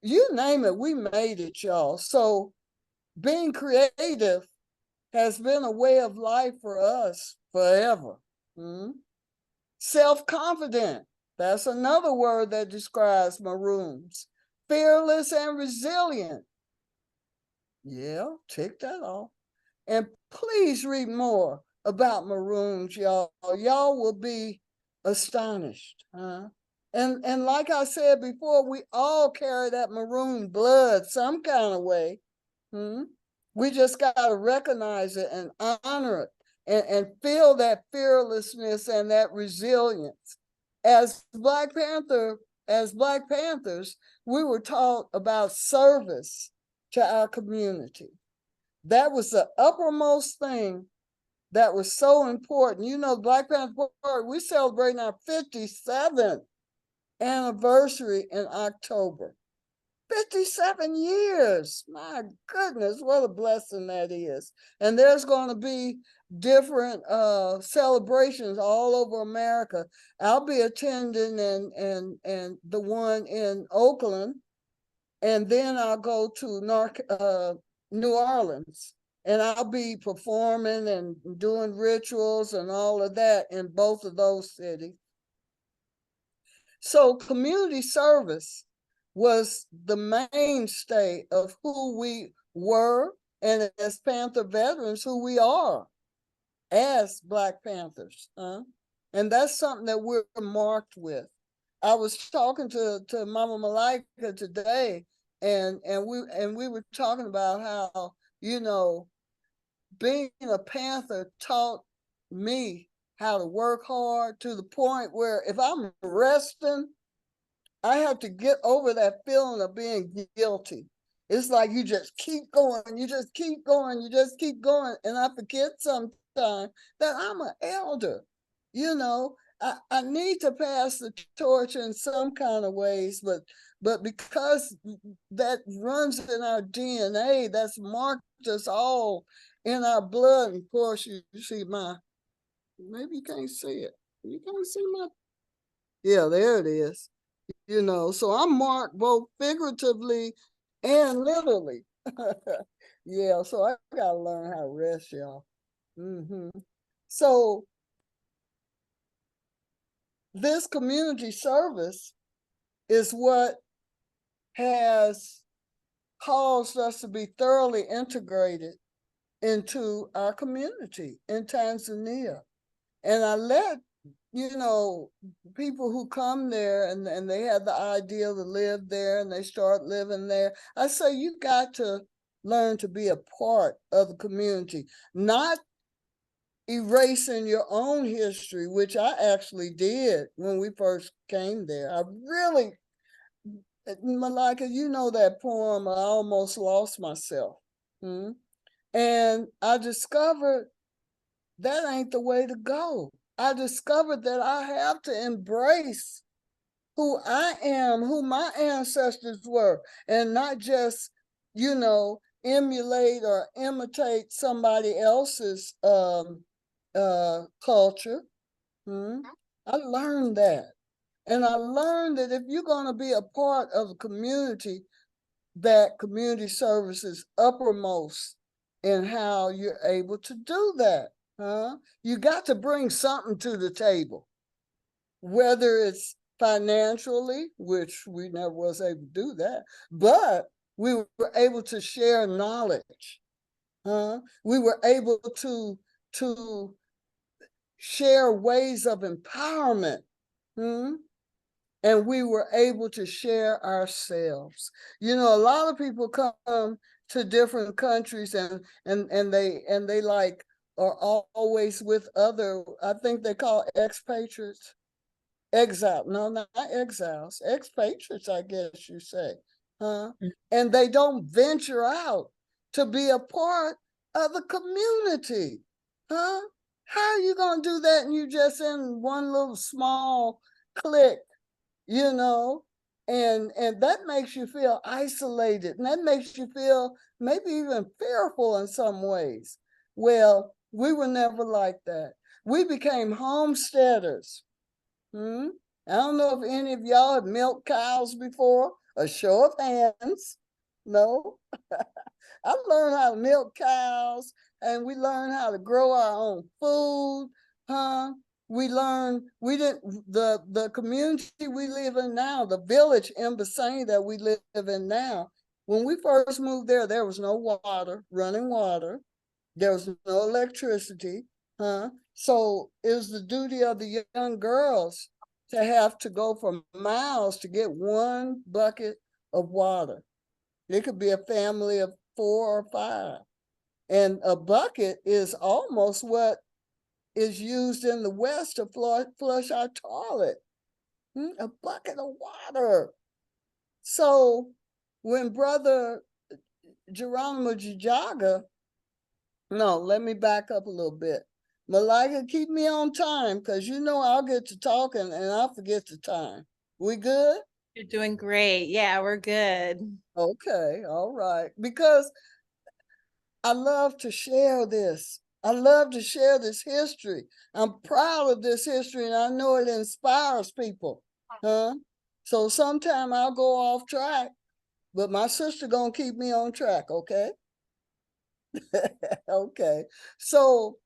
You name it, we made it, y'all. So being creative has been a way of life for us forever. Self-confident, that's another word that describes Maroons. Fearless and resilient. Yeah, tick that off. And please read more about Maroons, y'all. Y'all will be astonished. And like I said before, we all carry that Maroon blood some kind of way. We just got to recognize it and honor it and feel that fearlessness and that resilience. As Black Panthers, we were taught about service to our community. That was the uppermost thing that was so important. Black Panther Party, we're celebrating our 57th anniversary in October. 57 years. My goodness, what a blessing that is. And there's going to be different celebrations all over America. I'll be attending and the one in Oakland, and then I'll go to New Orleans, and I'll be performing and doing rituals and all of that in both of those cities. So community service was the mainstay of who we were, and as Panther veterans, who we are as Black Panthers. And that's something that we're marked with. I was talking to Mama Malika today, and we were talking about how, being a Panther taught me how to work hard, to the point where if I'm resting, I have to get over that feeling of being guilty. It's like you just keep going, you just keep going. And I forget sometimes that I'm an elder. I need to pass the torch in some kind of ways, but but because that runs in our DNA, that's marked us all in our blood. And of course, you see maybe you can't see it. You can't see yeah, there it is. You know, so I'm marked both figuratively and literally. Yeah, so I gotta learn how to rest, y'all. So this community service is what has caused us to be thoroughly integrated into our community in Tanzania. And I let, people who come there and they have the idea to live there and they start living there, I say, you got to learn to be a part of the community, not erasing your own history, which I actually did when we first came there. I really, Malika, you know that poem, I Almost Lost Myself. And I discovered that ain't the way to go. I discovered that I have to embrace who I am, who my ancestors were, and not just, emulate or imitate somebody else's culture. I learned that. And I learned that if you're going to be a part of a community, that community service is uppermost in how you're able to do that. You got to bring something to the table, whether it's financially, which we never was able to do that, but we were able to share knowledge. We were able to share ways of empowerment. And we were able to share ourselves. A lot of people come to different countries and they like are always with other, I think they call expatriates. Exile, no, not exiles, expatriates, I guess you say. And they don't venture out to be a part of the community. How are you gonna do that and you just in one little small clique? And that makes you feel isolated, and that makes you feel maybe even fearful in some ways. Well, we were never like that. We became homesteaders. I don't know if any of y'all have milked cows before. A show of hands. No. I learned how to milk cows, and we learned how to grow our own food. We the community we live in now, the village in Bassani that we live in now. When we first moved there was no water, running water. There was no electricity. So it was the duty of the young girls to have to go for miles to get one bucket of water. It could be a family of 4 or 5. And a bucket is almost what is used in the West to flush our toilet. A bucket of water. So when Brother Geronimo Jijaga, no, let me back up a little bit. Malika, keep me on time, because I'll get to talking and I'll forget the time. We good? You're doing great. Yeah, we're good. Okay, all right. Because I love to share this. I love to share this history. I'm proud of this history, and I know it inspires people. So sometime I'll go off track, but my sister gonna keep me on track, okay? Okay. So,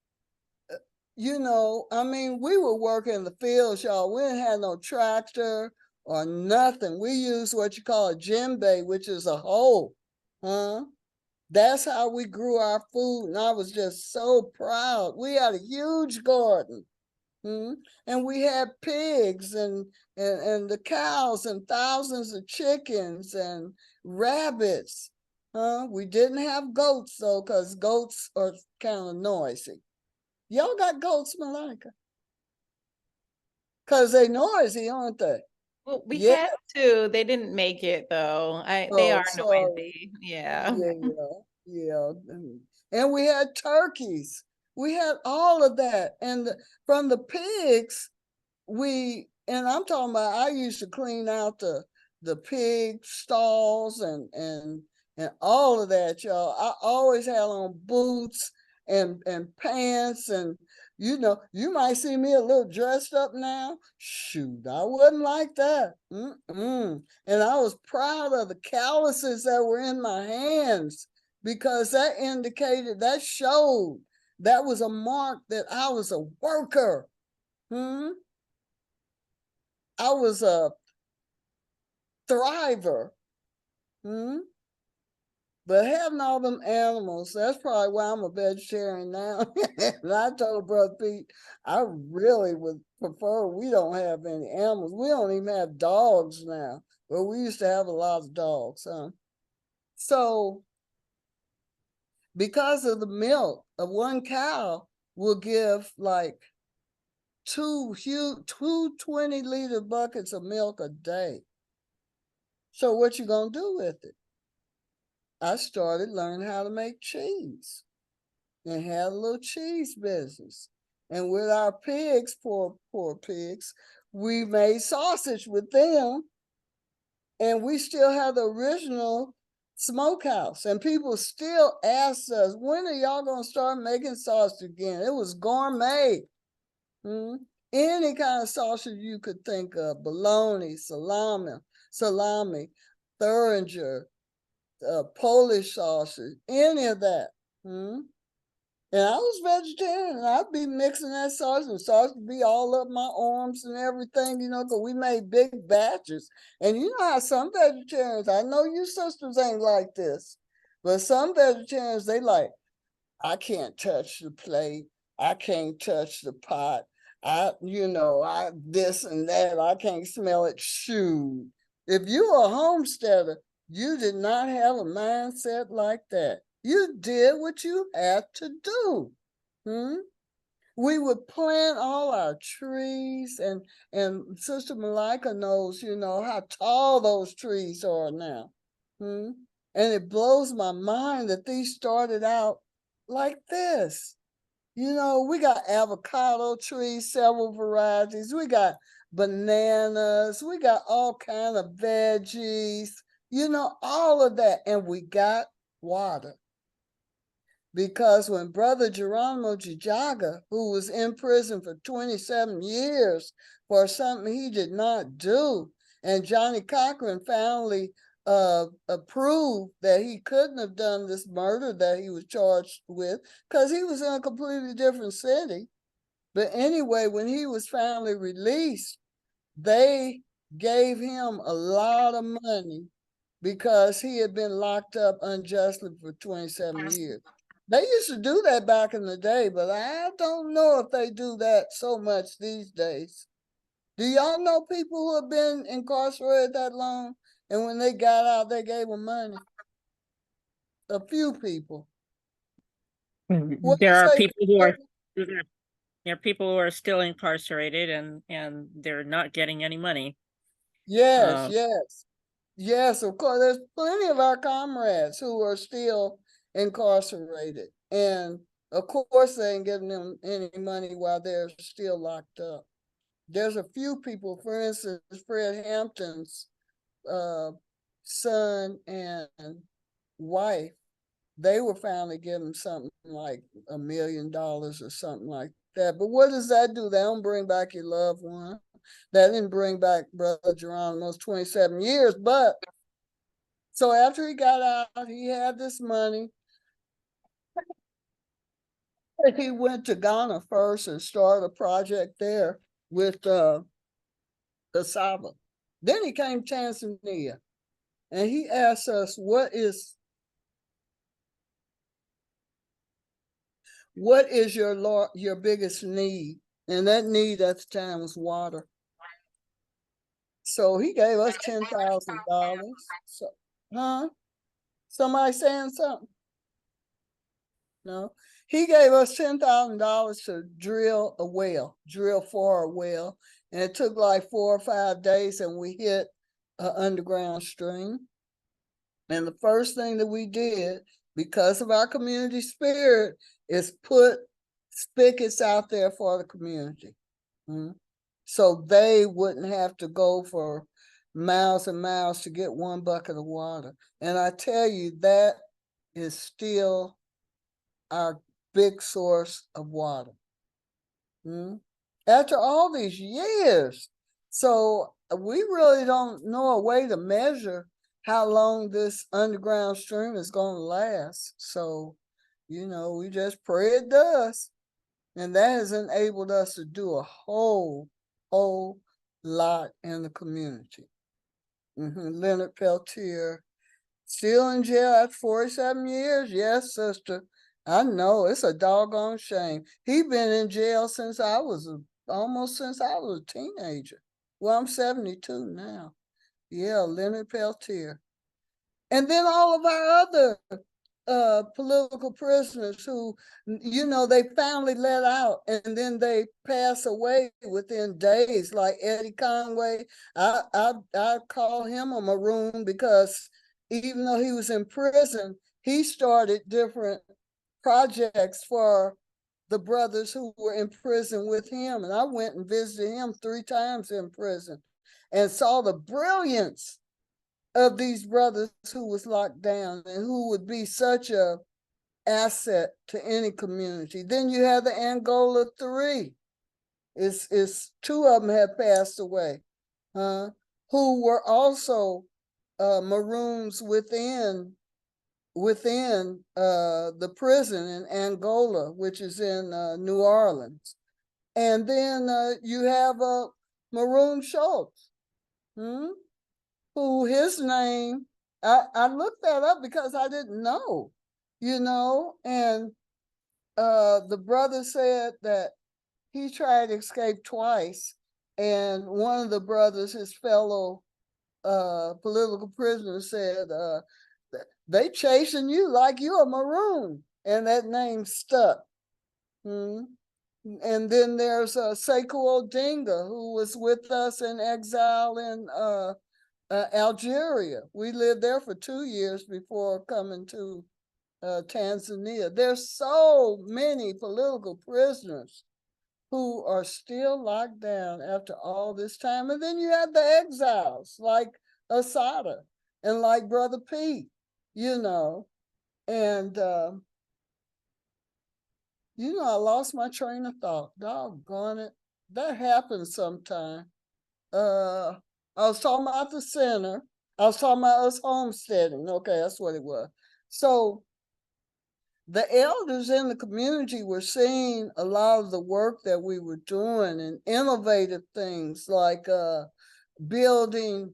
we were working in the fields, y'all. We didn't have no tractor or nothing. We used what you call a djembe, which is a hoe. That's how we grew our food, and I was just so proud. We had a huge garden, and we had pigs and the cows and thousands of chickens and rabbits. We didn't have goats though, because goats are kind of noisy. Y'all got goats, Malika? Because they noisy, aren't they? Well, we Yeah. had to. They didn't make it though. They Oh, are sorry. noisy. Yeah. Yeah. And we had turkeys. We had all of that. And from the pigs, and I'm talking about, I used to clean out the the pig stalls and all of that, y'all. I always had on boots and pants, and you know, you might see me a little dressed up now. Shoot, I wasn't like that. And I was proud of the calluses that were in my hands, because that indicated, that showed, that was a mark that I was a worker. I was a thriver. But having all them animals, that's probably why I'm a vegetarian now. And I told Brother Pete, I really would prefer we don't have any animals. We don't even have dogs now, but we used to have a lot of dogs. So because of the milk of one cow will give like two 20-liter buckets of milk a day. So what you gonna do with it? I started learning how to make cheese and had a little cheese business. And with our pigs, poor pigs, we made sausage with them. And we still have the original smokehouse. And people still ask us, when are y'all gonna start making sausage again? It was gourmet. Any kind of sausage you could think of, bologna, salami, Thuringer, Polish sausage, any of that. And I was vegetarian, and I'd be mixing that sausage, and sausage would be all up my arms and everything, you know, because we made big batches. And you know how some vegetarians, I know you sisters ain't like this, but some vegetarians, they like, I can't touch the plate. I can't touch the pot. I this and that. I can't smell it. Shoot. If you're a homesteader, you did not have a mindset like that. You did what you had to do. We would plant all our trees, and Sister Malika knows, you know, how tall those trees are now. And it blows my mind that these started out like this. You know, we got avocado trees, several varieties. We got bananas. We got all kind of veggies, you know, all of that. And we got water. Because when Brother Geronimo Jijaga, who was in prison for 27 years for something he did not do, and Johnny Cochran finally approved that he couldn't have done this murder that he was charged with, because he was in a completely different city. But anyway, when he was finally released, they gave him a lot of money because he had been locked up unjustly for 27 years. They used to do that back in the day, but I don't know if they do that so much these days. Do y'all know people who have been incarcerated that long, and when they got out, they gave them money? A few people. What There are say, people who are there are people who are still incarcerated and they're not getting any money. yes, of course. There's plenty of our comrades who are still incarcerated, and of course they ain't getting them any money while they're still locked up. There's a few people, for instance, Fred Hampton's son and wife, they were finally given something like $1 million or something like that. But what does that do? They don't bring back your loved one. That didn't bring back Brother Geronimo's 27 years. But so after he got out, he had this money. He went to Ghana first and started a project there with cassava. Then he came to Tanzania, and he asked us, what is your biggest need? And that need at the time was water. So he gave us $10,000. So, somebody saying something? No. He gave us $10,000 to drill for a well. And it took like 4 or 5 days, and we hit an underground stream. And the first thing that we did, because of our community spirit, is put spigots out there for the community. So they wouldn't have to go for miles and miles to get one bucket of water. And I tell you, that is still our big source of water. After all these years. So we really don't know a way to measure how long this underground stream is going to last. So, we just pray it does. And that has enabled us to do a whole lot in the community. Leonard Peltier, still in jail at 47 years. Yes, sister. I know, it's a doggone shame. He been in jail since almost since I was a teenager. Well, I'm 72 now. Yeah, Leonard Peltier. And then all of our other political prisoners who, they finally let out and then they pass away within days, like Eddie Conway. I call him a Maroon because even though he was in prison, he started different projects for the brothers who were in prison with him. And I went and visited him 3 times in prison and saw the brilliance of these brothers who was locked down and who would be such a asset to any community. Then you have the Angola 3. It's 2 of them have passed away, who were also Maroons within the prison in Angola, which is in New Orleans. And then you have Maroon Schultz, who his name, I looked that up because I didn't know, and the brother said that he tried to escape twice. And one of the brothers, his fellow political prisoners, said, they chasing you like you're a Maroon. And that name stuck. And then there's Sekou Odinga, who was with us in exile in Algeria. We lived there for 2 years before coming to Tanzania. There's so many political prisoners who are still locked down after all this time. And then you have the exiles like Asada and like Brother Pete, and I lost my train of thought. Doggone it. That happens sometime. I was talking about the center. I was talking about us homesteading. Okay, that's what it was. So the elders in the community were seeing a lot of the work that we were doing and innovative things like building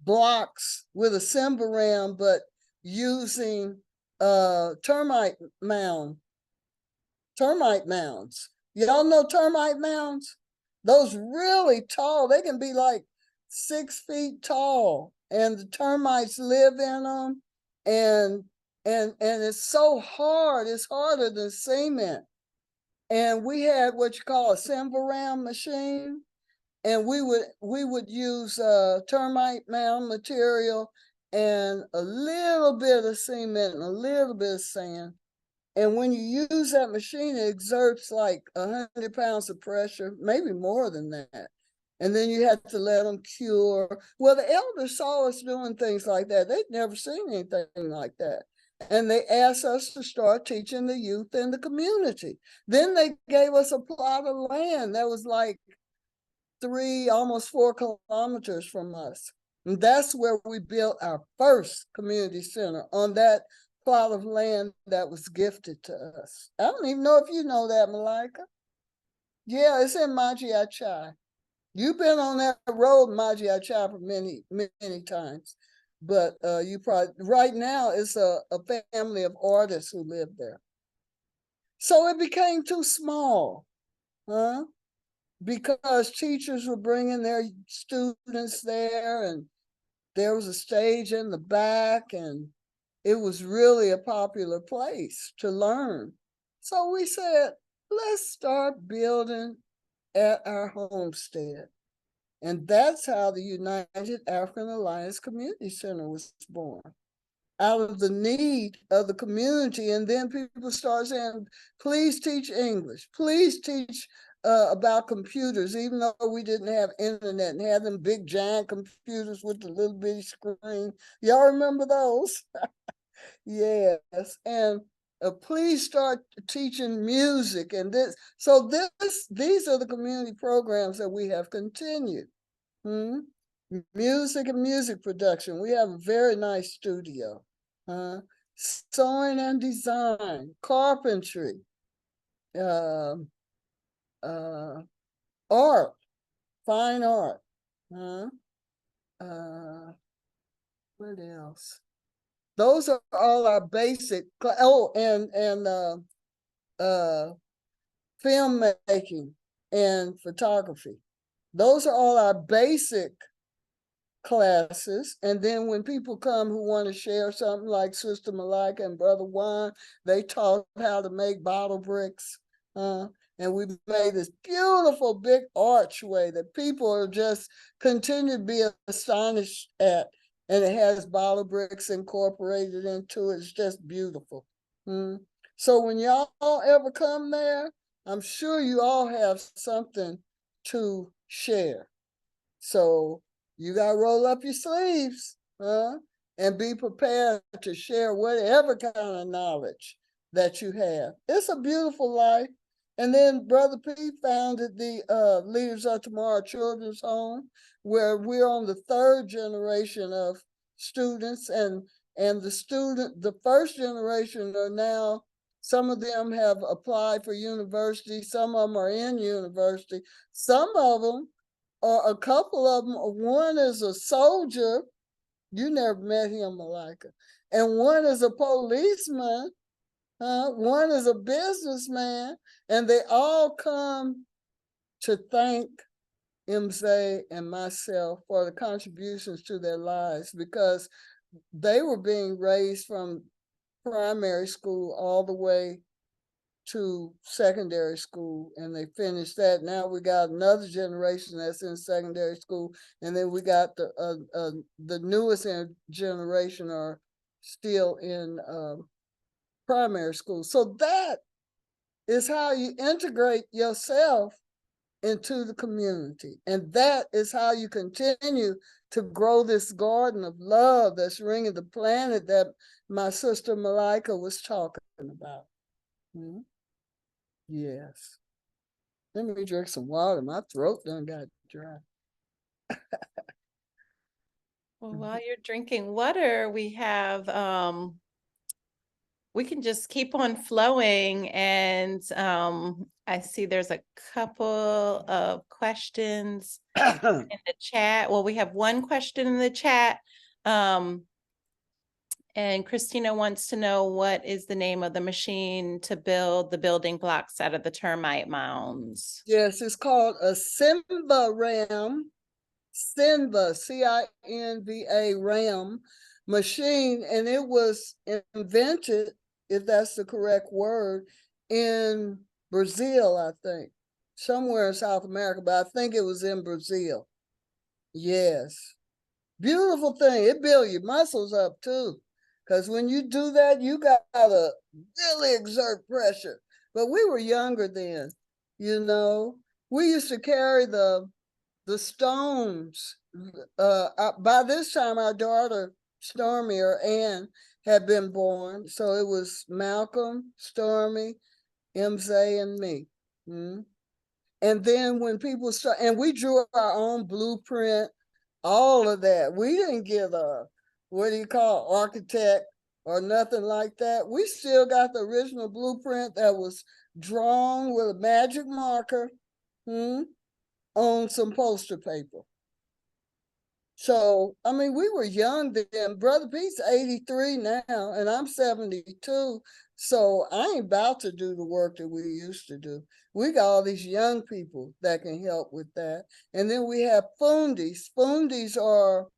blocks with a simba ram, but using termite mounds. Y'all know termite mounds? Those really tall, they can be like 6 feet tall, and the termites live in them. And it's so hard, it's harder than cement. And we had what you call a simba ram machine. And we would use termite mound material and a little bit of cement and a little bit of sand. And when you use that machine, it exerts like 100 pounds of pressure, maybe more than that. And then you have to let them cure. Well, the elders saw us doing things like that. They'd never seen anything like that. And they asked us to start teaching the youth in the community. Then they gave us a plot of land that was like 3, almost 4 kilometers from us. And that's where we built our first community center, on that plot of land that was gifted to us. I don't even know if you know that, Malika. Yeah, it's in Majiachai. You've been on that road, Majiachai, for many, many times. But you probably, right now, it's a family of artists who live there. So it became too small, because teachers were bringing their students there, and there was a stage in the back, and it was really a popular place to learn. So we said, let's start building at our homestead. And that's how the United African Alliance Community Center was born, out of the need of the community. And then people start saying, please teach English, please teach about computers, even though we didn't have internet and had them big giant computers with the little bitty screen. Y'all remember those? Yes. And please start teaching music and this. So these are the community programs that we have continued. Music and music production. We have a very nice studio. Sewing and design, carpentry, art, fine art. What else? Those are all our basic. Oh, and filmmaking and photography. Those are all our basic classes. And then when people come who want to share something like Sister Malika and Brother Juan, they taught how to make bottle bricks. And we made this beautiful big archway that people are just continue to be astonished at. And it has bottle bricks incorporated into it. It's just beautiful. So when y'all ever come there, I'm sure you all have something to share. So you got to roll up your sleeves, and be prepared to share whatever kind of knowledge that you have. It's a beautiful life. And then Brother Pete founded the Leaders of Tomorrow Children's Home, where we're on the 3rd generation of students, and the first generation are now, some of them have applied for university, some of them are in university, some of them, or a couple of them, one is a soldier, you never met him, Malika, and one is a policeman, one is a businessman, and they all come to thank MZ and myself for the contributions to their lives, because they were being raised from primary school all the way to secondary school, and they finished that. Now we got another generation that's in secondary school, and then we got the newest generation are still in primary school. So that is how you integrate yourself into the community, and that is how you continue to grow this garden of love that's ringing the planet that my sister Malika was talking about. Yes. Let me drink some water. My throat done got dry. Well, while you're drinking water, we have, we can just keep on flowing. And I see there's a couple of questions in the chat. Well, we have one question in the chat. And Christina wants to know, what is the name of the machine to build the building blocks out of the termite mounds? Yes, it's called a Simba RAM, Sinva, CINVA RAM machine, and it was invented, if that's the correct word, in Brazil, I think, somewhere in South America, but I think it was in Brazil. Yes. Beautiful thing. It builds your muscles up too. Because when you do that, you gotta really exert pressure. But we were younger then, you know. We used to carry the stones. By this time, our daughter, Stormy, or Ann, had been born. So it was Malcolm, Stormy, MZ, and me. And then when people start, and we drew our own blueprint, all of that. We didn't get a, what do you call, architect or nothing like that. We still got the original blueprint that was drawn with a magic marker on some poster paper. So, I mean, we were young then. Brother Pete's 83 now, and I'm 72. So I ain't about to do the work that we used to do. We got all these young people that can help with that. And then we have fundis. Fundis are,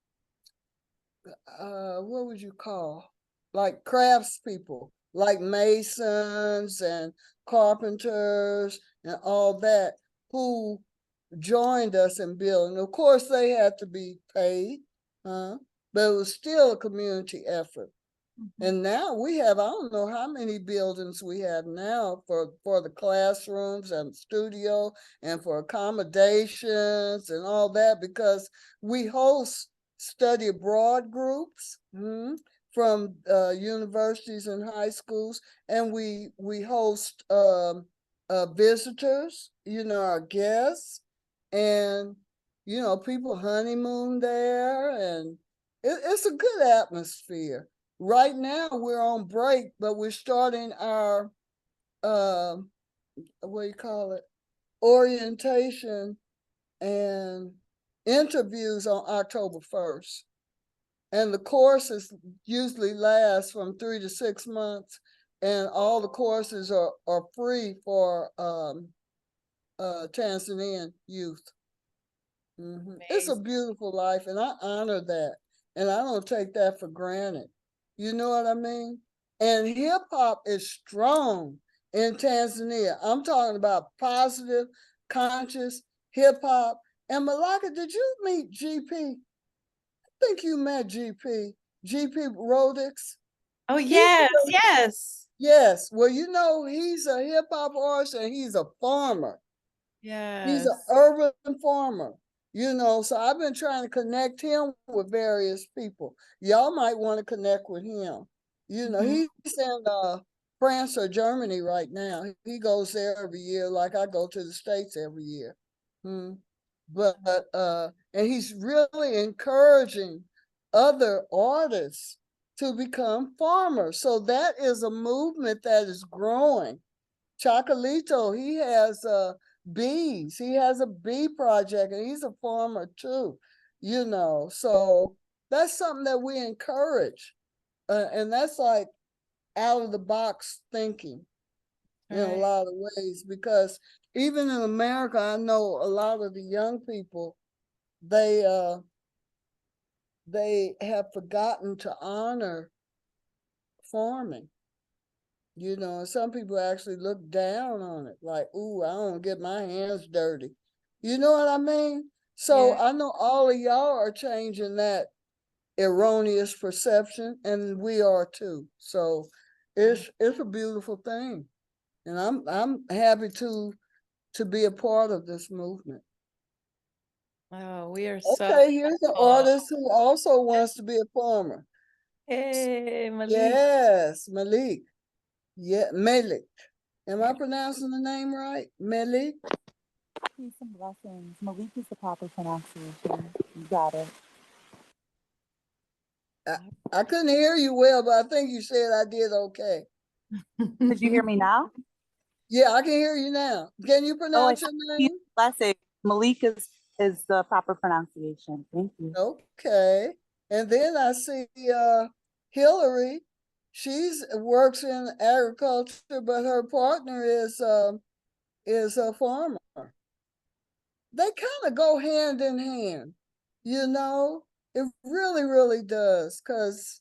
what would you call? Like craftspeople, like masons and carpenters and all that, who joined us in building. Of course, they had to be paid, but it was still a community effort. And now we have, I don't know how many buildings we have now for the classrooms and studio and for accommodations and all that, because we host study abroad groups from universities and high schools, and we host visitors, our guests, and people honeymoon there, and it's a good atmosphere. Right now we're on break, but we're starting our what do you call it? Orientation and interviews on October 1st. And the courses usually last from 3 to 6 months, and all the courses are free for Tanzanian youth. It's a beautiful life, and I honor that, and I don't take that for granted. You know what I mean? And hip hop is strong in Tanzania. I'm talking about positive, conscious hip hop. And Malaka, did you meet GP? I think you met GP. GP Rodix. Oh, yes, yes. Yes. Well, he's a hip hop artist and he's a farmer. Yes. He's an urban farmer. So I've been trying to connect him with various people. Y'all might want to connect with him. He's in France or Germany right now. He goes there every year, like I go to the States every year. But and he's really encouraging other artists to become farmers. So that is a movement that is growing. Chocolito, he has bees. He has a bee project, and he's a farmer too. So that's something that we encourage, and that's like out of the box thinking in a lot of ways. Because even in America, I know a lot of the young people, they have forgotten to honor farming. And some people actually look down on it, like, ooh, I don't get my hands dirty. You know what I mean? So I know all of y'all are changing that erroneous perception, and we are too. So it's a beautiful thing. And I'm happy to be a part of this movement. Oh, we are so Okay, here's an artist who also wants to be a farmer. Hey, Malik. Yes, Malik. Yeah, Melik. Am I pronouncing the name right? Melik? Peace and blessings. Malik is the proper pronunciation. You got it. I couldn't hear you well, but I think you said I did okay. Did you hear me now? Yeah, I can hear you now. Can you pronounce your name? Blessing. Malik is the proper pronunciation. Thank you. Okay. And then I see Hillary. She's works in agriculture, but her partner is a farmer. They kind of go hand in hand, It really, really does, because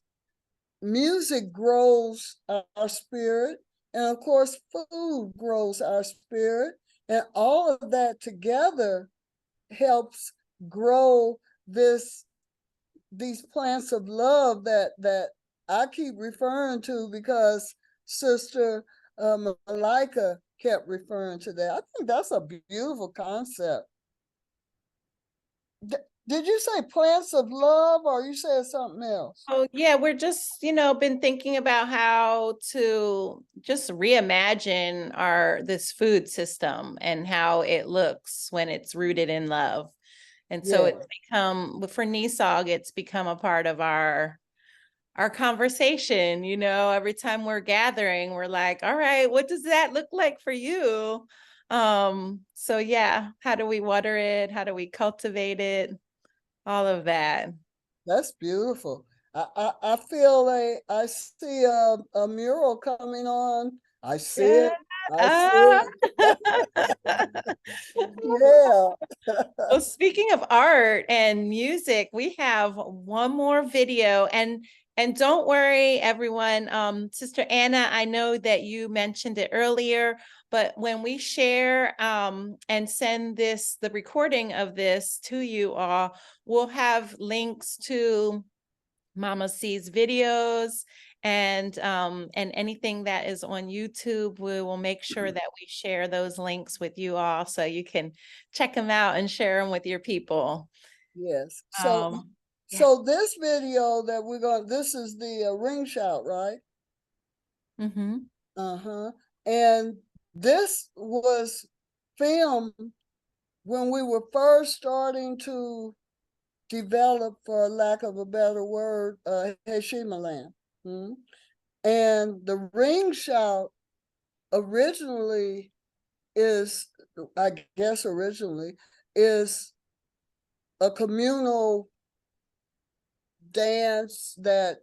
music grows our spirit, and of course, food grows our spirit, and all of that together helps grow these plants of love that I keep referring to, because Sister Malika kept referring to that. I think that's a beautiful concept. Did you say plants of love, or you said something else? Oh, yeah, we're just, been thinking about how to just reimagine this food system and how it looks when it's rooted in love. And so it's become, for NESOG, it's become a part of our conversation. Every time we're gathering, we're like, all right, what does that look like for you? So yeah, how do we water it? How do we cultivate it? All of that. That's beautiful. I feel like I see a mural coming on. I see it. I see it. Yeah. Well, speaking of art and music, we have one more video, and don't worry, everyone. Sister Anna, I know that you mentioned it earlier, but when we share and send the recording of this to you all, we'll have links to Mama C's videos And anything that is on YouTube, we will make sure that we share those links with you all so you can check them out and share them with your people. Yes. Yeah. So this video that we're going, this is the ring shout, right? Mm-hmm. Uh-huh. And this was filmed when we were first starting to develop, for lack of a better word, Heshimaland. And the ring shout originally is, I guess originally, is a communal dance that,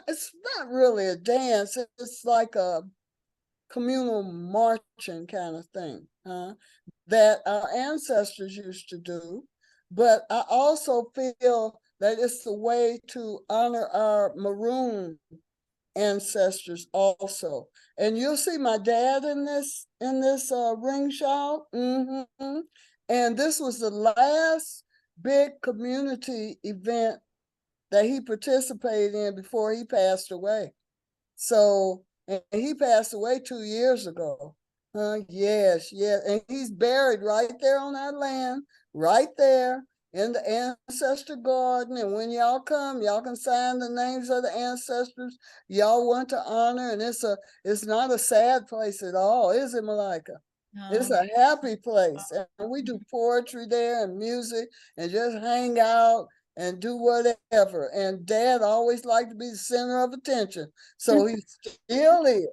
it's not really a dance, it's like a communal marching kind of thing, that our ancestors used to do. But I also feel that it's a way to honor our Maroon ancestors also. And you'll see my dad in this ring shout. And this was the last big community event that he participated in before he passed away. So, and he passed away 2 years ago. Yes. And he's buried right there on that land, right there in the ancestor garden. And when y'all come, y'all can sign the names of the ancestors y'all want to honor. And it's not a sad place at all, is it, Malika? It's a happy place. And we do poetry there and music and just hang out and do whatever. And Dad always liked to be the center of attention. So he still is.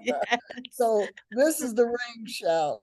Yes. So this is the ring shout.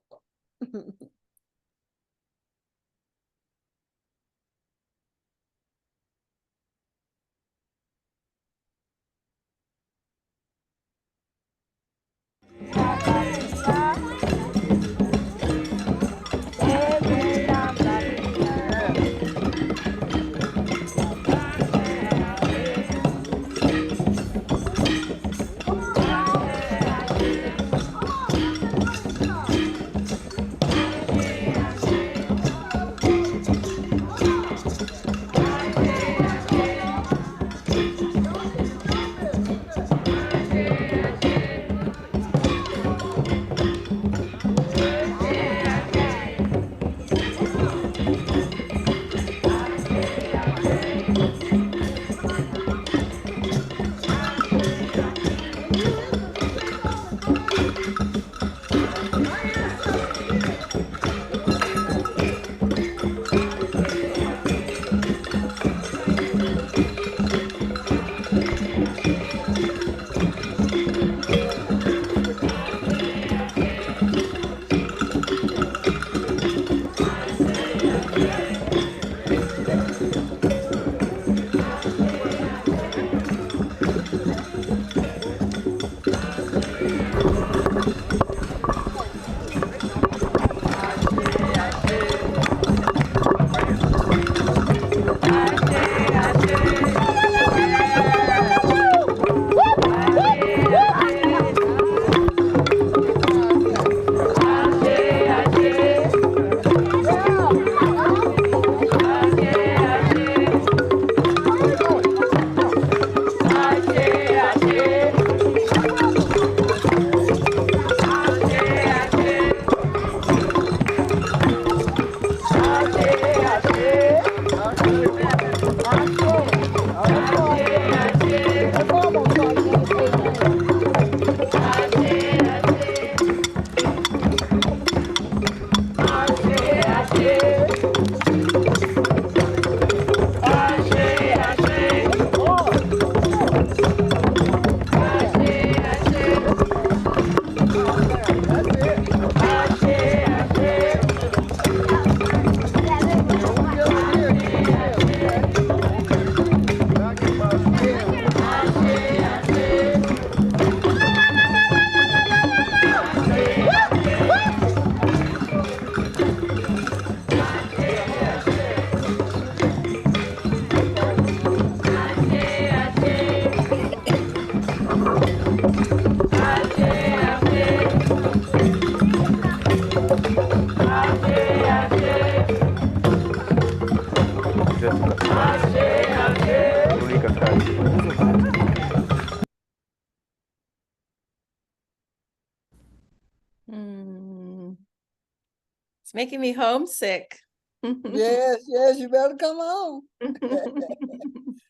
It's making me homesick. Yes, yes, you better come on.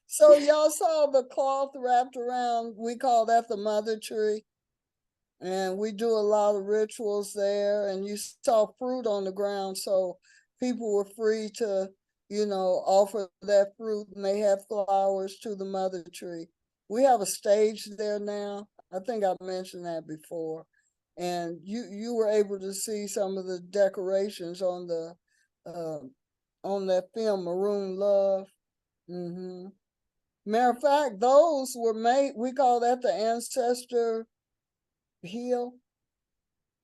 So y'all saw the cloth wrapped around, we call that the mother tree. And we do a lot of rituals there, and you saw fruit on the ground, so people were free to, offer that fruit, and they have flowers to the mother tree. We have a stage there now. I think I mentioned that before. And you were able to see some of the decorations on the on that film, Maroon Love. Mm-hmm. Matter of fact, those were made, we call that the ancestor hill.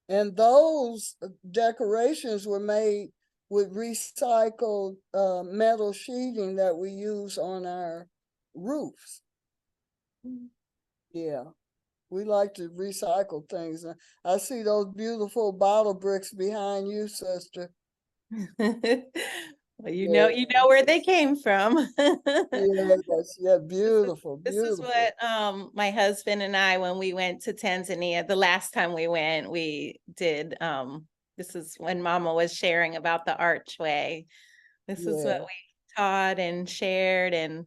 And those decorations were made with recycled metal sheeting that we use on our roofs. Yeah, we like to recycle things. I see those beautiful bottle bricks behind you, sister. Well, you know where they came from. Yes, yeah, beautiful, This is beautiful. what my husband and I, when we went to Tanzania, the last time we went, we did this is when Mama was sharing about the archway. This is what Yeah. we taught and shared, and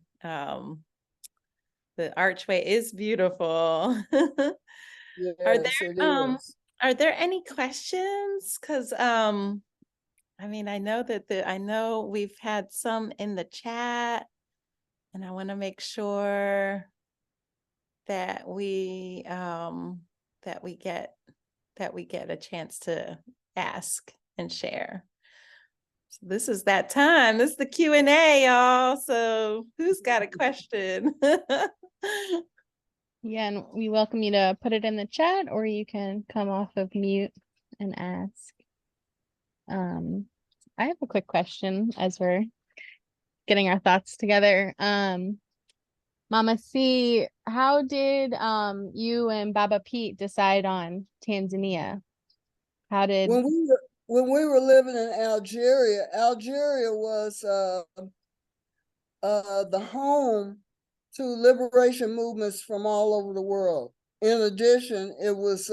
the archway is beautiful. Yes, it is. Are there any questions? Because I mean, I know that I know we've had some in the chat, and I want to make sure that we get a chance to ask and share. So this is that time. This is the Q&A, y'all. So who's got a question? Yeah, and we welcome you to put it in the chat, or you can come off of mute and ask. I have a quick question as we're getting our thoughts together. Mama C, how did you and Baba Pete decide on Tanzania? How did When we were living in Algeria, Algeria was the home to liberation movements from all over the world. In addition, it was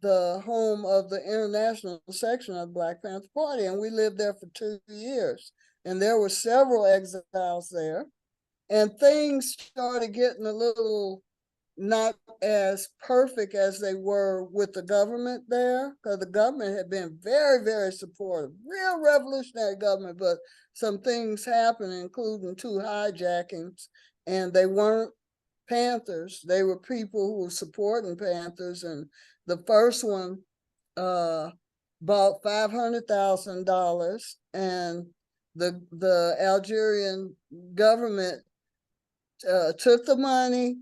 the home of the international section of the Black Panther Party, and we lived there for 2 years. And there were several exiles there, and things started getting a little not as perfect as they were with the government there, because the government had been very, very supportive, real revolutionary government, but some things happened, including 2 hijackings, and they weren't Panthers. They were people who were supporting Panthers, and the first one bought $500,000, and the Algerian government took the money,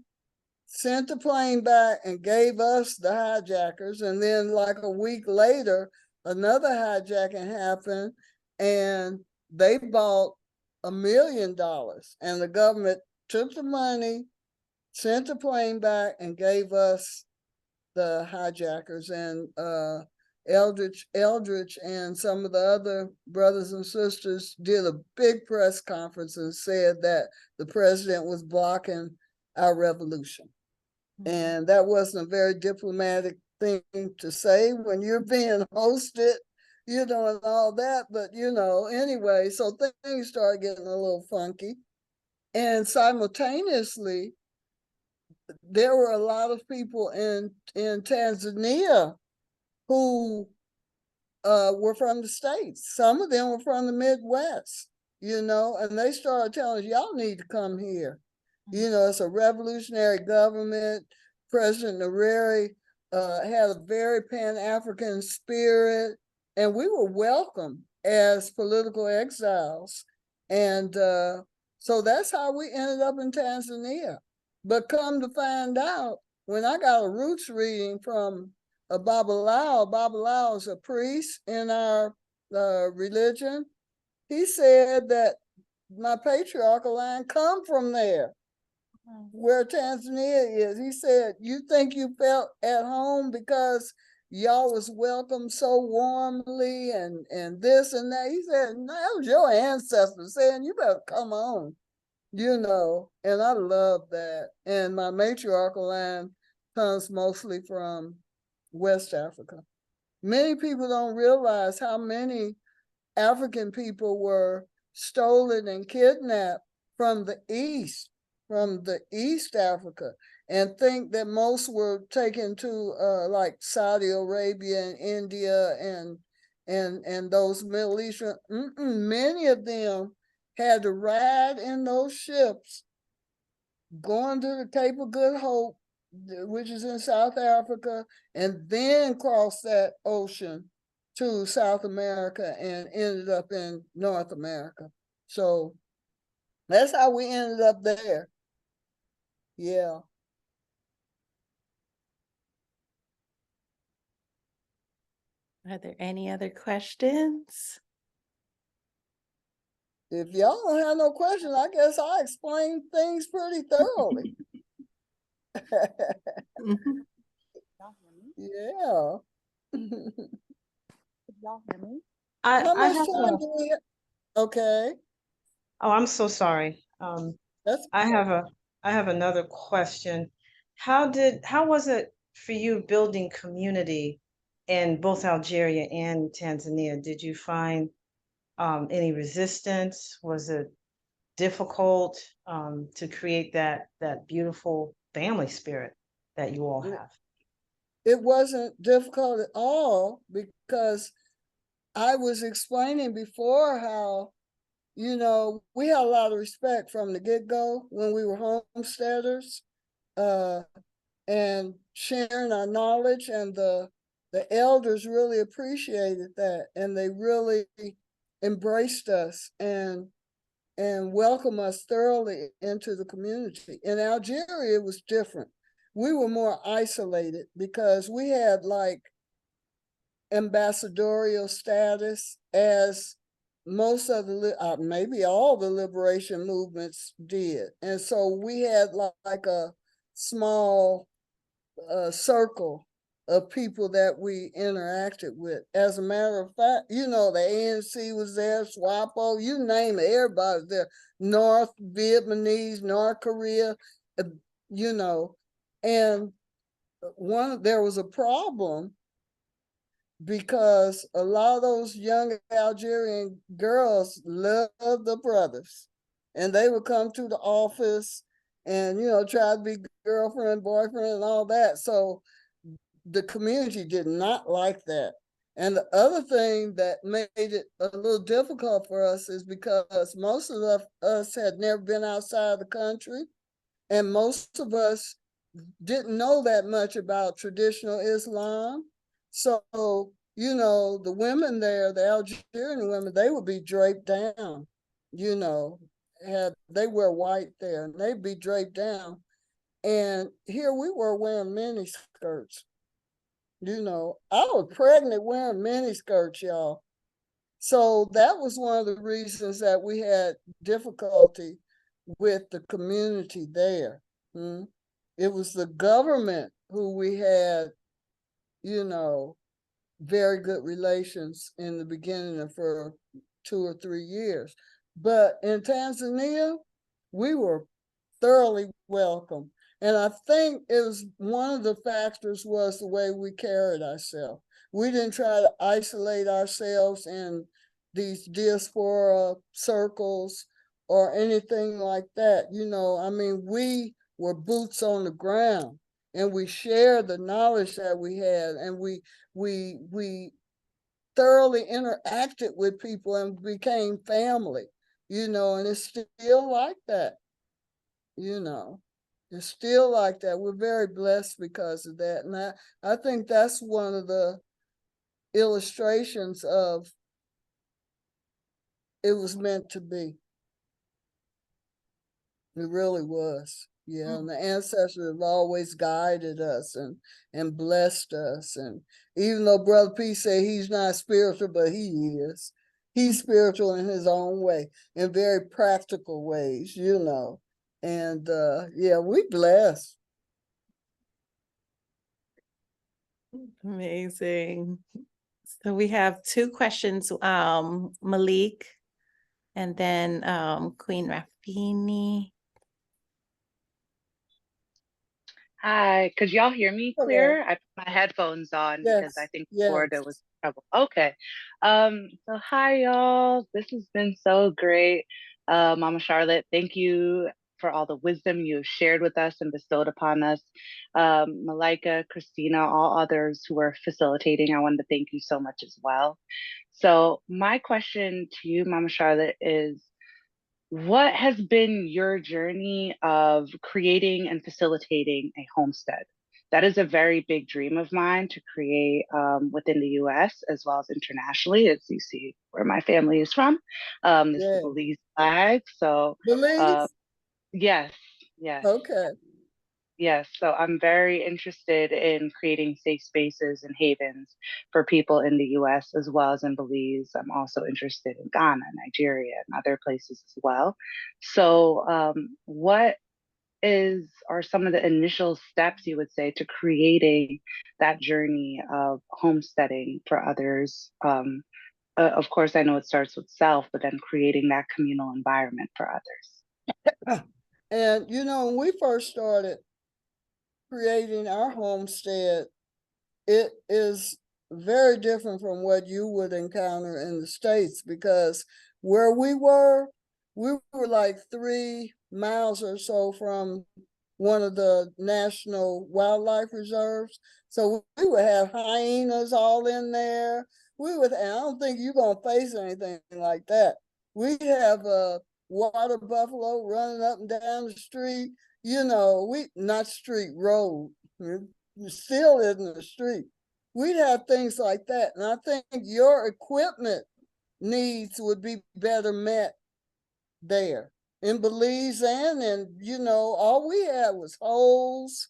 sent the plane back, and gave us the hijackers. And then like a week later, another hijacking happened, and they bought $1 million, and the government took the money, sent the plane back, and gave us the hijackers. And Eldridge and some of the other brothers and sisters did a big press conference and said that the president was blocking our revolution. And that wasn't a very diplomatic thing to say when you're being hosted, and all that. But, anyway, so things started getting a little funky. And simultaneously, there were a lot of people in Tanzania who were from the States. Some of them were from the Midwest, and they started telling us, y'all need to come here. It's a revolutionary government. President Nyerere had a very Pan-African spirit, and we were welcome as political exiles. And so that's how we ended up in Tanzania. But come to find out, when I got a roots reading from Babalawo is a priest in our religion. He said that my patriarchal line come from there, where Tanzania is. He said, you think you felt at home because y'all was welcomed so warmly and this and that. He said, no, that was your ancestors saying, you better come on, and I love that. And my matriarchal line comes mostly from West Africa. Many people don't realize how many African people were stolen and kidnapped from the East Africa, and think that most were taken to like Saudi Arabia and India and those Middle Eastern. Many of them had to ride in those ships going to the Cape of Good Hope, which is in South Africa, and then cross that ocean to South America and ended up in North America. So that's how we ended up there. Yeah. Are there any other questions? If y'all don't have no questions, I guess I explained things pretty thoroughly. Y'all hear me? Yeah. Y'all hear me? How I much have time a, do we have? Okay, oh, I'm so sorry. that's I have another question. How was it for you building community in both Algeria and Tanzania? Did you find any resistance? Was it difficult to create that beautiful family spirit that you all have? it wasn't difficult at all, because I was explaining before how, we had a lot of respect from the get-go when we were homesteaders, and sharing our knowledge, and the elders really appreciated that, and they really embraced us and welcomed us thoroughly into the community. In Algeria, it was different. We were more isolated because we had like ambassadorial status, as most of the maybe all the liberation movements did, and so we had like a small circle of people that we interacted with. As a matter of fact, the ANC was there, SWAPO, you name it, everybody was there. North Vietnamese, North Korea, and there was a problem, because a lot of those young Algerian girls loved the brothers, and they would come to the office and try to be girlfriend, boyfriend, and all that. So the community did not like that. And the other thing that made it a little difficult for us is because most of us had never been outside the country, and most of us didn't know that much about traditional Islam. So, the women there, the Algerian women, they would be draped down, they wear white there, and they'd be draped down. And here we were wearing mini skirts. I was pregnant wearing mini skirts, y'all. So that was one of the reasons that we had difficulty with the community there. It was the government who we had, very good relations in the beginning and for 2 or 3 years. But in Tanzania, we were thoroughly welcome. And I think it was one of the factors was the way we carried ourselves. We didn't try to isolate ourselves in these diaspora circles or anything like that. We were boots on the ground, and we shared the knowledge that we had, and we thoroughly interacted with people and became family, and it's still like that, It's still like that. We're very blessed because of that. And I think that's one of the illustrations of it was meant to be. It really was. Yeah, and the ancestors have always guided us and blessed us. And even though Brother P said he's not spiritual, but he is. He's spiritual in his own way, in very practical ways, And yeah, we blessed. Amazing. So we have 2 questions, Malik and then Queen Rafini. Hi, could y'all hear me Hello. clear? I put my headphones on because I Yes, think before there yes. was trouble. Okay. So hi y'all. This has been so great. Mama Charlotte, thank you for all the wisdom you have shared with us and bestowed upon us. Malika, Christina, all others who are facilitating, I wanted to thank you so much as well. So my question to you, Mama Charlotte, is what has been your journey of creating and facilitating a homestead? That is a very big dream of mine to create within the US as well as internationally, as you see where my family is from. This is the Yeah. Belize flag. So, uh, Belize? yes, yes. Okay. Yes, so I'm very interested in creating safe spaces and havens for people in the US as well as in Belize. I'm also interested in Ghana, Nigeria, and other places as well. So, what are some of the initial steps you would say to creating that journey of homesteading for others? Of course, I know it starts with self, but then creating that communal environment for others. And when we first started creating our homestead, it is very different from what you would encounter in the States, because where we were like 3 miles or so from one of the national wildlife reserves. So we would have hyenas all in there. I don't think you're gonna face anything like that. We have a water buffalo running up and down the street. We not street road. Still isn't the street. We'd have things like that. And I think your equipment needs would be better met there in Belize. And all we had was holes,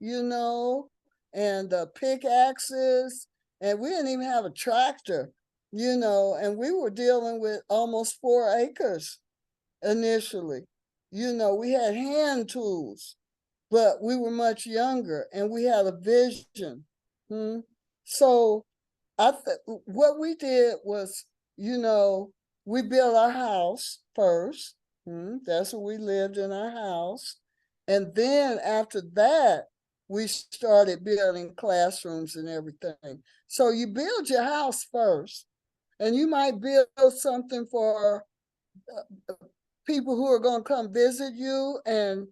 and pickaxes, and we didn't even have a tractor, and we were dealing with almost 4 acres initially. We had hand tools, but we were much younger and we had a vision. So what we did was, we built our house first. That's where we lived, in our house. And then after that, we started building classrooms and everything. So you build your house first, and you might build something for people who are going to come visit you and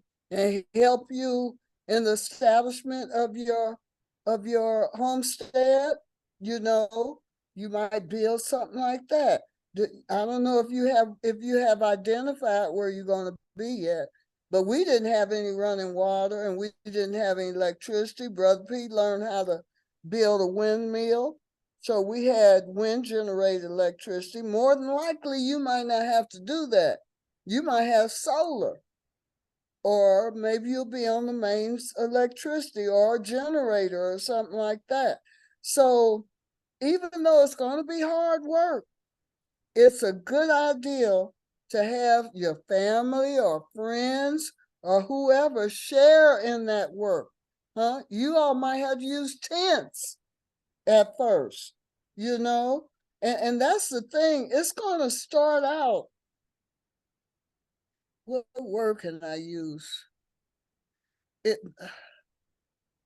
help you in the establishment of your homestead. You might build something like that. I don't know if you have identified where you're going to be yet, but we didn't have any running water and we didn't have any electricity. Brother Pete learned how to build a windmill. So we had wind generated electricity. More than likely, you might not have to do that. You might have solar, or maybe you'll be on the mains electricity or a generator or something like that. So even though it's going to be hard work, it's a good idea to have your family or friends or whoever share in that work. You all might have to use tents at first, and that's the thing. It's going to start out. What word can I use? It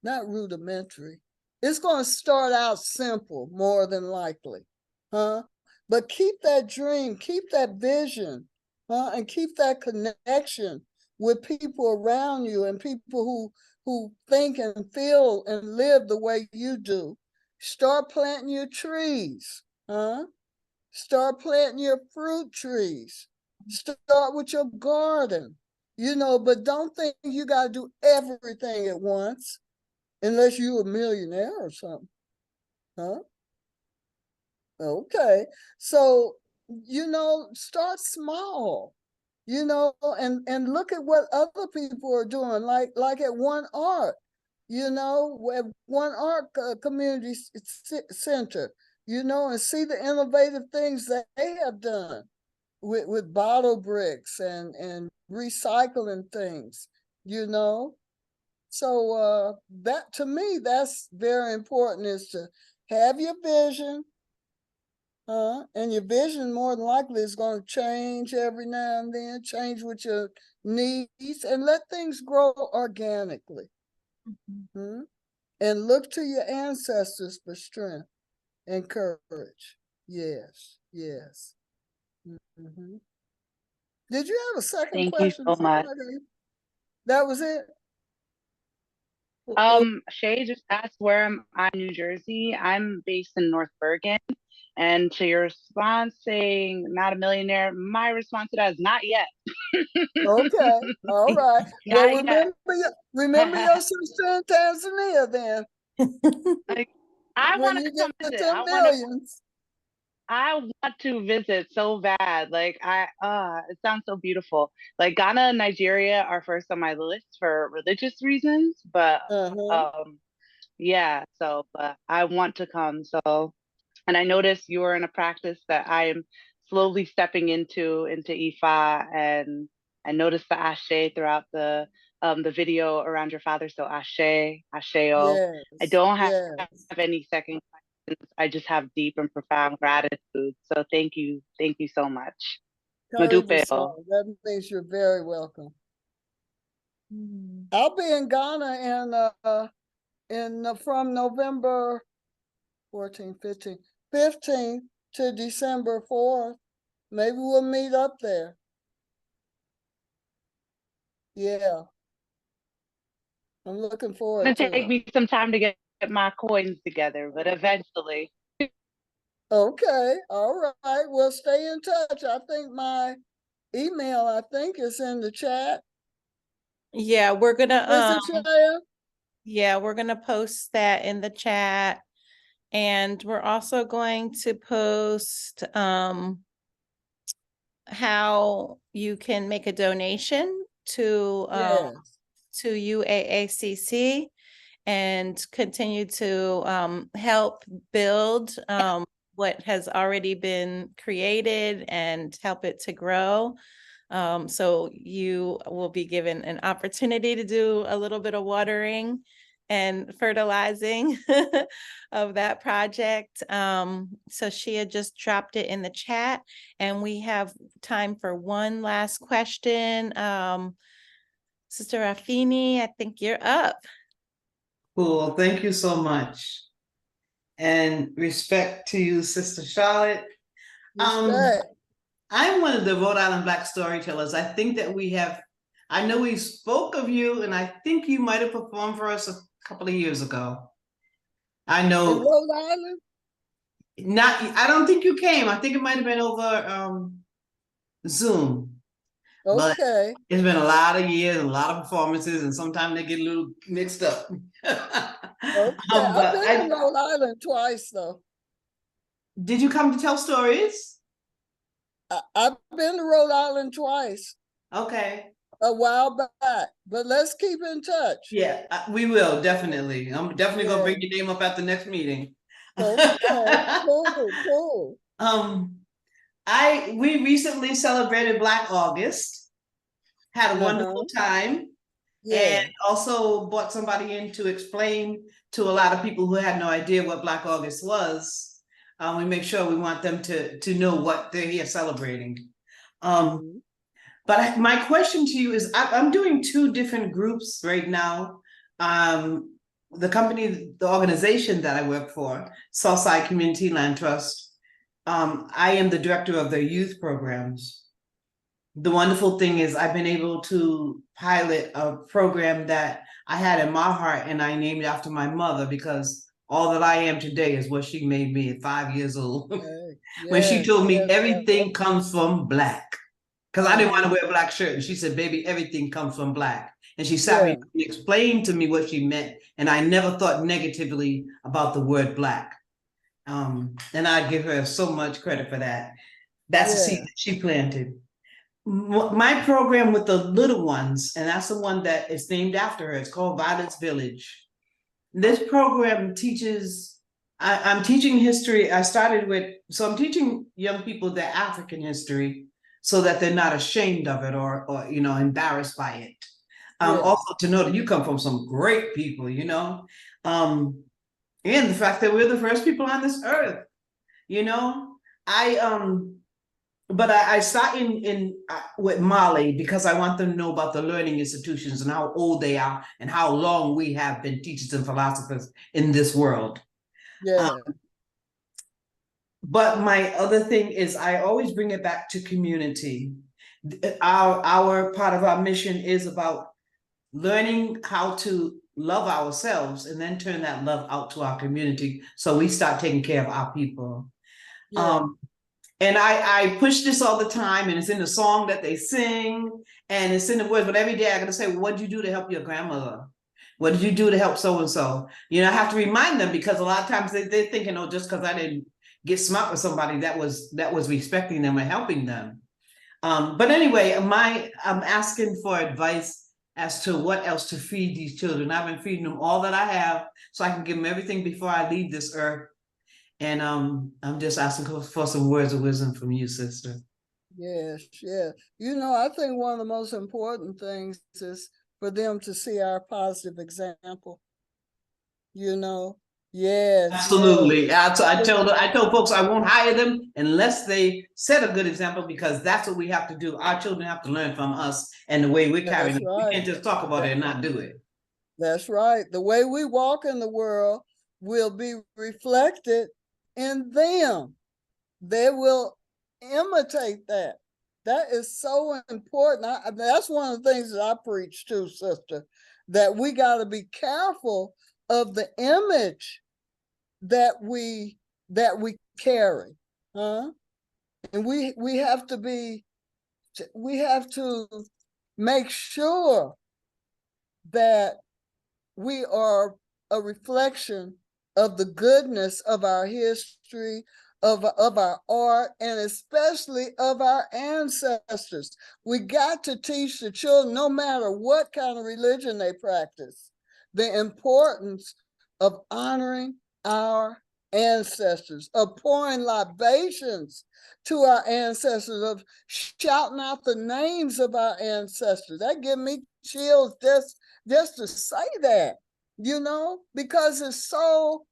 Not rudimentary. It's going to start out simple, more than likely, but keep that dream, keep that vision, and keep that connection with people around you and people who think and feel and live the way you do. Start planting your trees, Start planting your fruit trees. Start with your garden, but don't think you got to do everything at once unless you're a millionaire or something. Okay. So, start small, and look at what other people are doing, like at One Art, at One Art Community Center, and see the innovative things that they have done with bottle bricks and recycling things, So that, to me, that's very important, is to have your vision, and your vision more than likely is going to change every now and then, change with your needs, and let things grow organically. Mhm. And look to your ancestors for strength and courage. Yes, yes. Mhm. Did you have a second Thank you question? so much. That was it? Or- Shay just asked where am I in New Jersey? I'm based in North Bergen. And to your response saying not a millionaire, my response to that is not yet. Okay, all right. Well, Not yet. remember your sister in Tanzania then, Like, I when want you to come get visit. them millions. I want to visit so bad. Like it sounds so beautiful. Like Ghana and Nigeria are first on my list for religious reasons, but Uh-huh. um yeah, so but I want to come. So and I noticed you are in a practice that I am slowly stepping into Ifa, and I noticed the ashe throughout the video around your father. So ashe, asheo. I Yes, don't yes. have any second questions. I just have deep and profound gratitude. So thank you so much. Madupeo. So that means you're very welcome. Mhm. I'll be in Ghana from November 14, 15, 15 to December 4th. Maybe we'll meet up there. Yeah, I'm looking forward It's gonna to take it. me some time to get my coins together, but eventually. Okay, all right. We'll stay in touch. I think my email, is in the chat. Yeah, we're gonna Is it, Shaya? yeah, we're gonna post that in the chat. And we're also going to post how you can make a donation to Yes. UAACC and continue to help build what has already been created and help it to grow. So you will be given an opportunity to do a little bit of watering and fertilizing of that project. So she had just dropped it in the chat, and we have time for one last question. Sister Rafini, I think you're up. Cool. Thank you so much. And respect to you, Sister Charlotte. Respect. I'm one of the Rhode Island Black storytellers. I think that I know we spoke of you, and I think you might have performed for us a couple of years ago. I In know Rhode Island? I don't think you came. I think it might have been over Zoom. But Okay. it's been a lot of years and a lot of performances, and sometimes they get a little mixed up. Okay. I've But been in Rhode Island twice, though. did you come to tell stories? I've been to Rhode Island twice Okay. a while back, but let's keep in touch. Yeah, we will definitely. I'm definitely gonna bring Yeah. your name up at the next meeting. Okay. Cool. Cool. We recently celebrated Black August, had a wonderful time, Yeah. and also brought somebody in to explain to a lot of people who had no idea what Black August was. We make sure we want them to know what they're here celebrating. But my question to you is, I'm doing two different groups right now. The organization that I work for, Southside Community Land Trust, I am the director of their youth programs. The wonderful thing is I've been able to pilot a program that I had in my heart, and I named after my mother, because all that I am today is what she made me at 5 years old. When she told me everything comes from Black. Because I didn't want to wear a black shirt. And she said, baby, everything comes from Black. And she sat me and explained to me what she meant. And I never thought negatively about the word Black. And I give her so much credit for that. That's the seed that she planted. My program with the little ones, and that's the one that is named after her, it's called Violence Village. This program teaches, I'm teaching history. I'm teaching young people their African history, so that they're not ashamed of it or embarrassed by it. Also to know that you come from some great people, and the fact that we're the first people on this earth. I But I start in with Mali because I want them to know about the learning institutions and how old they are and how long we have been teachers and philosophers in this world. Yeah. But my other thing is I always bring it back to community. Our part of our mission is about learning how to love ourselves and then turn that love out to our community. So we start taking care of our people. Yeah. And I push this all the time, and it's in the song that they sing, and it's in the words. But every day I gotta say, what did you do to help your grandmother? What did you do to help so and so? You know, I have to remind them because a lot of times they're thinking, oh, just because I didn't get smart with somebody, that was respecting them and helping them. But anyway, I'm asking for advice as to what else to feed these children. I've been feeding them all that I have, so I can give them everything before I leave this earth. And I'm just asking for some words of wisdom from you, sister. Yes, yeah. You know, I think one of the most important things is for them to see our positive example. You know, yes, Absolutely. yes. I tell folks I won't hire them unless they set a good example, because that's what we have to do. Our children have to learn from us and the way we're carrying That's them. We right. can't just talk about it and not do it. That's right. The way we walk in the world will be reflected in them. They will imitate that. That is so important. That's one of the things that I preach too, sister, that we got to be careful of the image that we carry, huh? And we have to make sure that we are a reflection of the goodness of our history, of our art, and especially of our ancestors. We got to teach the children, no matter what kind of religion they practice, the importance of honoring our ancestors, of pouring libations to our ancestors, of shouting out the names of our ancestors. That gives me chills just to say that, you know, because it's so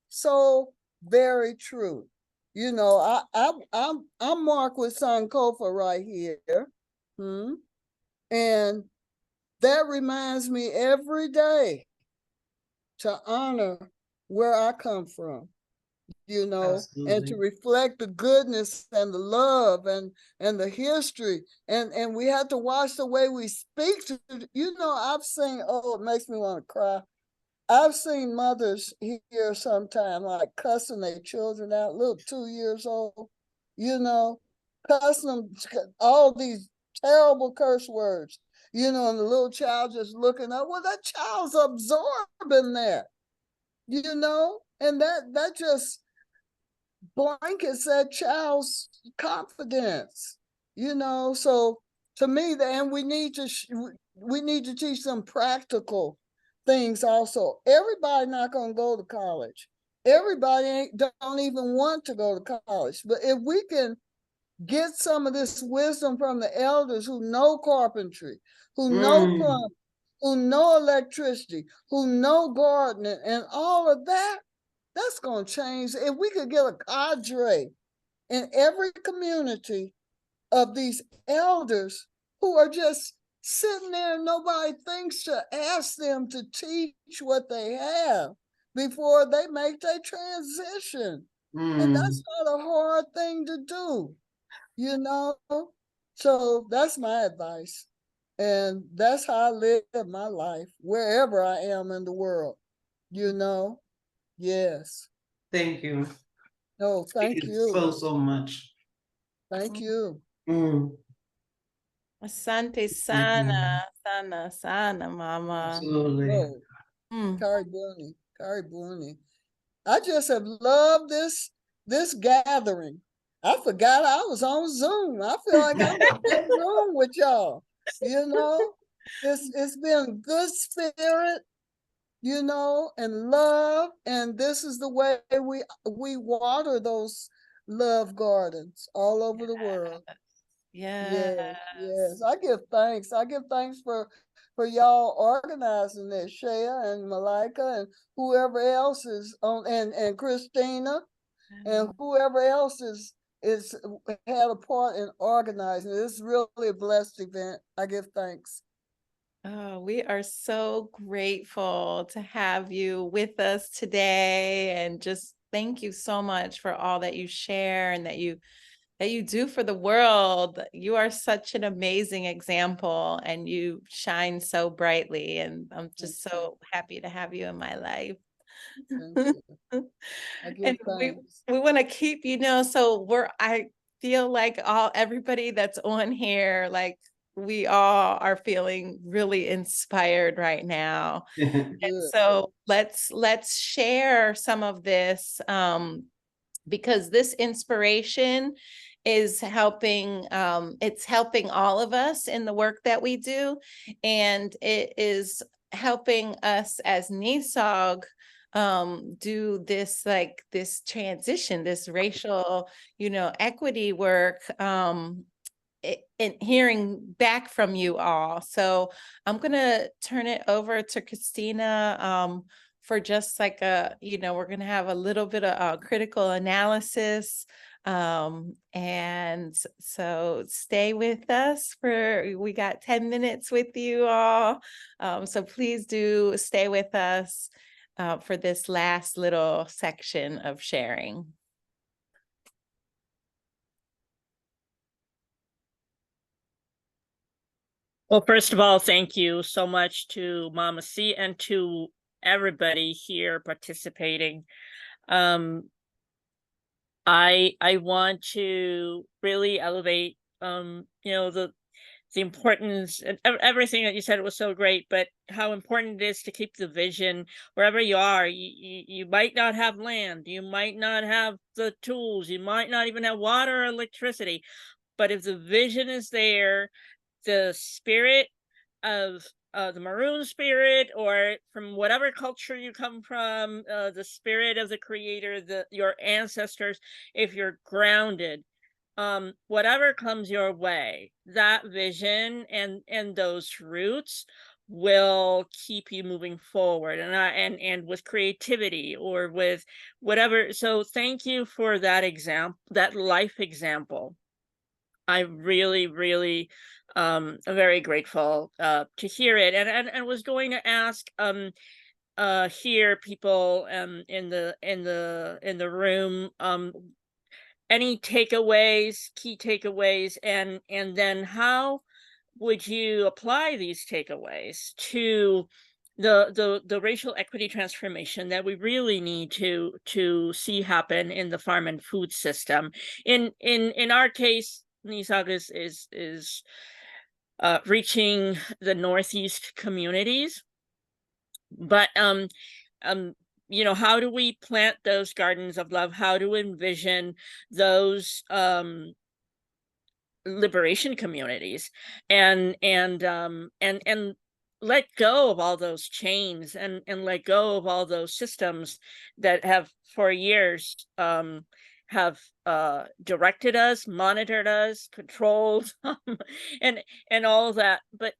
very true. You know, I'm marked with Sankofa right here. And that reminds me every day to honor where I come from, you know, Absolutely. and to reflect the goodness and the love and the history. And we have to watch the way we speak to, you know, I've seen, oh, it makes me want to cry. I've seen mothers here sometime like cussing their children out, little 2 years old, you know, cussing them all these terrible curse words, you know, and the little child just looking up. Well, that child's absorbing that, you know, and that just blankets that child's confidence, you know. So to me, and we need to teach them practical things also. Everybody not going to go to college. Everybody don't even want to go to college. But if we can get some of this wisdom from the elders who know carpentry, who know plumbing, who know electricity, who know gardening, and all of that, that's going to change. If we could get a cadre in every community of these elders who are just sitting there and nobody thinks to ask them to teach what they have before they make their transition. And that's not a hard thing to do, you know? So that's my advice. And that's how I live my life, wherever I am in the world, you know? Yes. Thank you. No, thank you. So much. Thank you. Asante sana, sana, mama. Absolutely. No, Karibuni. I just have loved this gathering. I forgot I was on Zoom. I feel like I'm in Zoom with y'all. You know, it's been good spirit, you know, and love. And this is the way we water those love gardens all over the world. Yes. I give thanks. I give thanks for y'all organizing this, Shea and Malika and whoever else is on, and Christina and whoever else is is had a part in organizing. It's really a blessed event. I give thanks. Oh, we are so grateful to have you with us today, and just thank you so much for all that you share and that you do for the world. You are such an amazing example, and you shine so brightly, and I'm just so happy to have you in my life. Thank you. I give And thanks. we want to keep, so I feel like everybody that's on here, like we all are feeling really inspired right now. And Good. so let's share some of this, because this inspiration is helping, it's helping all of us in the work that we do, and it is helping us as NESOG do this, like this transition, this racial, equity work, and hearing back from you all. So I'm gonna turn it over to Christina, for just like we're gonna have a little bit of critical analysis. And so stay with us we got 10 minutes with you all. So please do stay with us for this last little section of sharing. Well, first of all, thank you so much to Mama C and to everybody here participating. I want to really elevate the importance, and everything that you said was so great, but how important it is to keep the vision wherever you are. You might not have land, you might not have the tools, you might not even have water or electricity, but if the vision is there, the spirit of the Maroon spirit, or from whatever culture you come from, the spirit of the creator, your ancestors, if you're grounded, whatever comes your way, that vision and those roots will keep you moving forward, and with creativity or with whatever. So thank you for that example, that life example. I really, really am very grateful to hear it, and was going to ask here people in the room, any takeaways, key takeaways, and then how would you apply these takeaways to the racial equity transformation that we really need to see happen in the farm and food system. In our case, NESOG is reaching the Northeast communities, but how do we plant those gardens of love? How to envision those liberation communities, and let go of all those chains, and let go of all those systems that have for years have directed us, monitored us, controlled, and all of that. But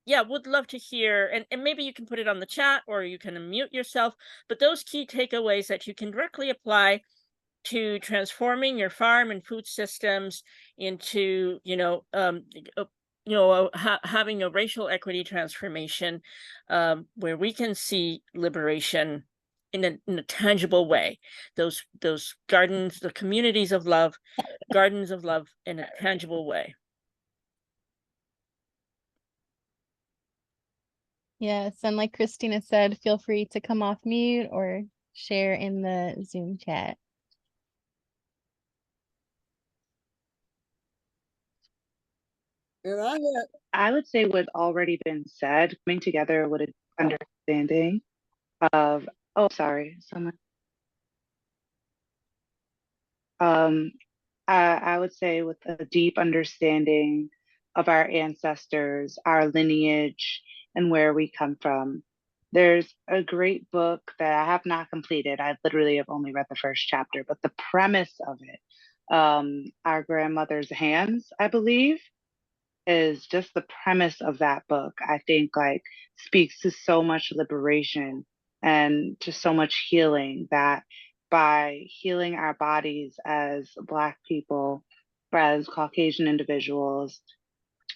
yeah, would love to hear, and maybe you can put it on the chat or you can unmute yourself, but those key takeaways that you can directly apply to transforming your farm and food systems into, having a racial equity transformation, where we can see liberation in a tangible way. Those gardens, the communities of love, gardens of love in a tangible way. Yes, and like Christina said, feel free to come off mute or share in the Zoom chat. And I would say what's already been said, coming together with an understanding of, oh, sorry, someone. I would say with a deep understanding of our ancestors, our lineage, and where we come from. There's a great book that I have not completed. I literally have only read the first chapter, but the premise of it, Our Grandmother's Hands, I believe, is just the premise of that book. I think like speaks to so much liberation and to so much healing that by healing our bodies as Black people, as Caucasian individuals,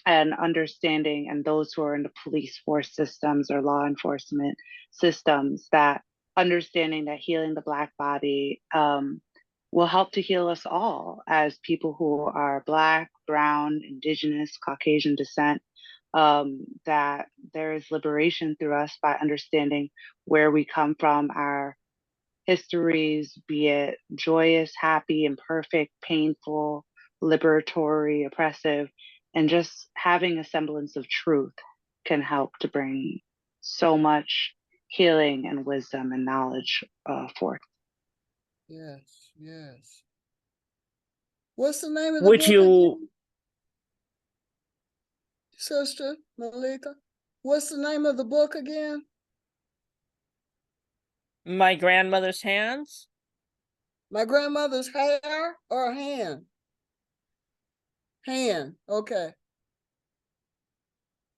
and understanding, and those who are in the police force systems or law enforcement systems, that understanding that healing the Black body will help to heal us all as people who are Black, Brown, Indigenous, Caucasian descent, that there is liberation through us by understanding where we come from, our histories, be it joyous, happy, imperfect, painful, liberatory, oppressive, and just having a semblance of truth can help to bring so much healing and wisdom and knowledge forth. Yes, yes. What's the name of the Would book you, again? Sister Malika? What's the name of the book again? My Grandmother's Hands? My grandmother's hair or hand? Hand, okay.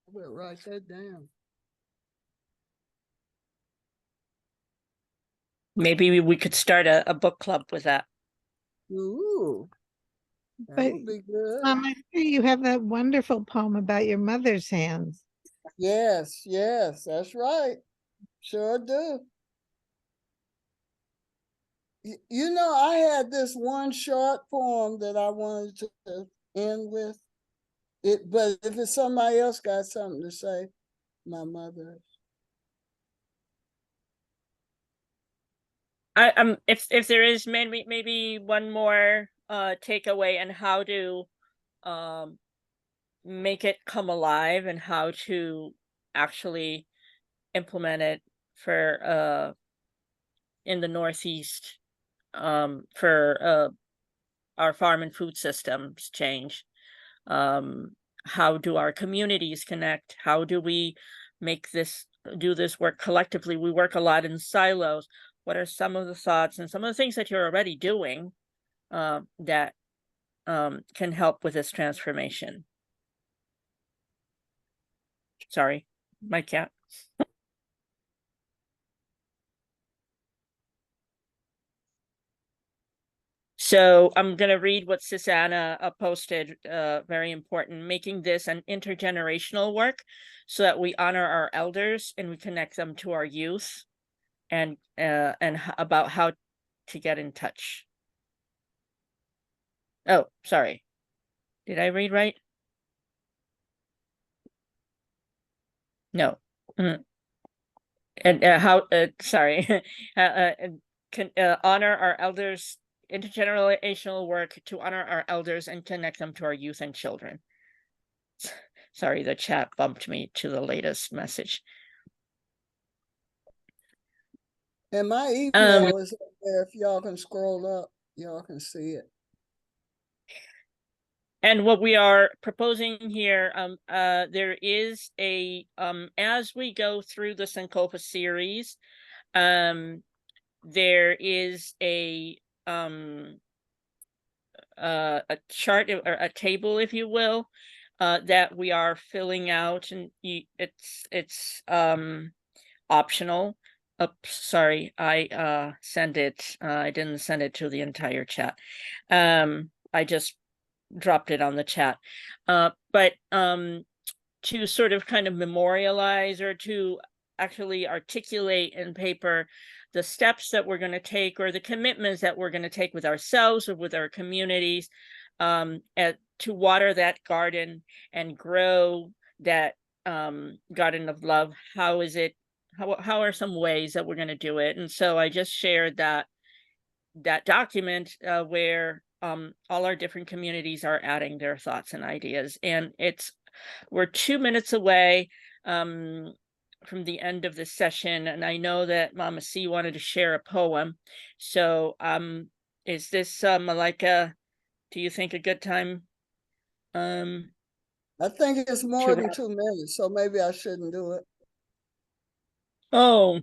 I better write that down. Maybe we could start a book club with that. Ooh, that But would be good. I see you have that wonderful poem about your mother's hands. Yes, yes, that's right. Sure do. You know, I had this one short poem that I wanted to end with it, but if it's somebody else got something to say, my mother. If there is maybe one more takeaway on how to make it come alive and how to actually implement it for in the Northeast for our farm and food systems change. How do our communities connect? How do we make this do this work collectively? We work a lot in silos. What are some of the thoughts and some of the things that you're already doing that can help with this transformation? Sorry, my cat. So I'm going to read what Susanna posted, very important, making this an intergenerational work so that we honor our elders and we connect them to our youth and about how to get in touch. Oh, sorry. Did I read right? No. And sorry. Can honor our elders, intergenerational work to honor our elders and connect them to our youth and children. Sorry, the chat bumped me to the latest message. And my email is up there. If y'all can scroll up, y'all can see it. And what we are proposing here, there is a as we go through the Sankofa series, there is a chart or a table, if you will, that we are filling out, and it's optional. Oops, sorry, I sent it. I didn't send it to the entire chat. I just dropped it on the chat. But to sort of kind of memorialize or to actually articulate in paper the steps that we're going to take or the commitments that we're going to take with ourselves or with our communities to water that garden and grow that garden of love. How is it? How are some ways that we're going to do it? And so I just shared that document where all our different communities are adding their thoughts and ideas. And we're 2 minutes away from the end of this session. And I know that Mama C wanted to share a poem. So is this Malika, do you think a good time? I think it's more than 2 minutes, so maybe I shouldn't do it. Oh.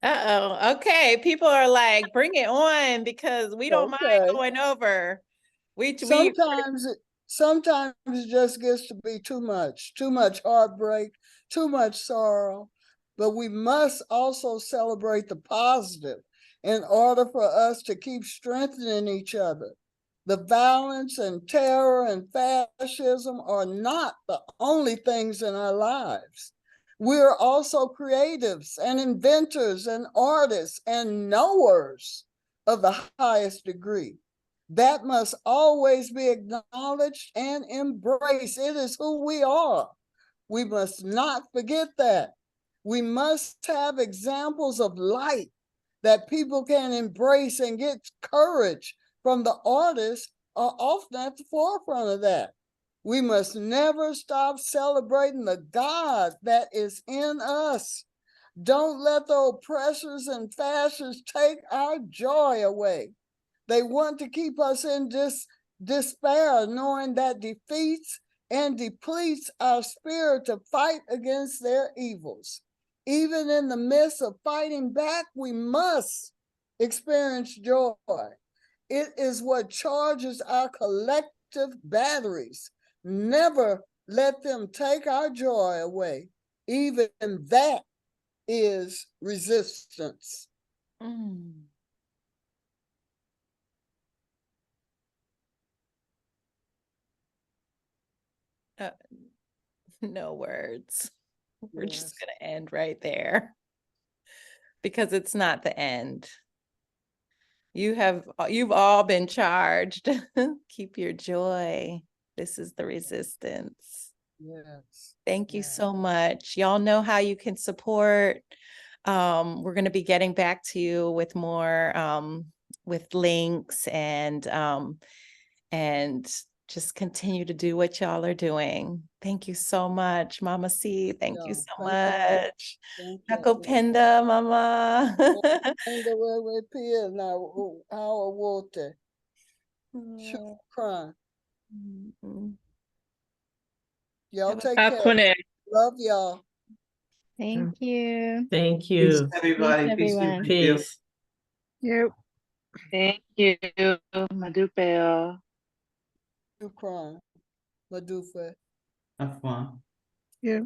Uh-oh. Okay. People are like, bring it on because we don't mind going over. Sometimes it just gets to be too much heartbreak, too much sorrow. But we must also celebrate the positive in order for us to keep strengthening each other. The violence and terror and fascism are not the only things in our lives. We're also creatives and inventors and artists and knowers of the highest degree. That must always be acknowledged and embraced. It is who we are. We must not forget that. We must have examples of light that people can embrace and get courage from. The artists are often at the forefront of that. We must never stop celebrating the God that is in us. Don't let the oppressors and fascists take our joy away. They want to keep us in despair, knowing that defeats and depletes our spirit to fight against their evils. Even in the midst of fighting back, we must experience joy. It is what charges our collective batteries. Never let them take our joy away. Even that is resistance. No words. We're Yes. just going to end right there because it's not the end. You've all been charged. Keep your joy. This is the resistance. Yes. Thank you Yes. so much. Y'all know how you can support. We're going to be getting back to you with more with links and just continue to do what y'all are doing. Thank you so much, Mama C. Thank you Yeah, so thank you. much. Thank you. Nakopenda, Mama. And the way we feel now, our water. Shukran. Y'all Have a- take care. Akune. Love y'all. Thank you. Thank Peace, you. everybody. Peace be everyone. with you. Peace. Yep. Thank you, Madupeo. Shukran. Madufa. Have fun. Yep.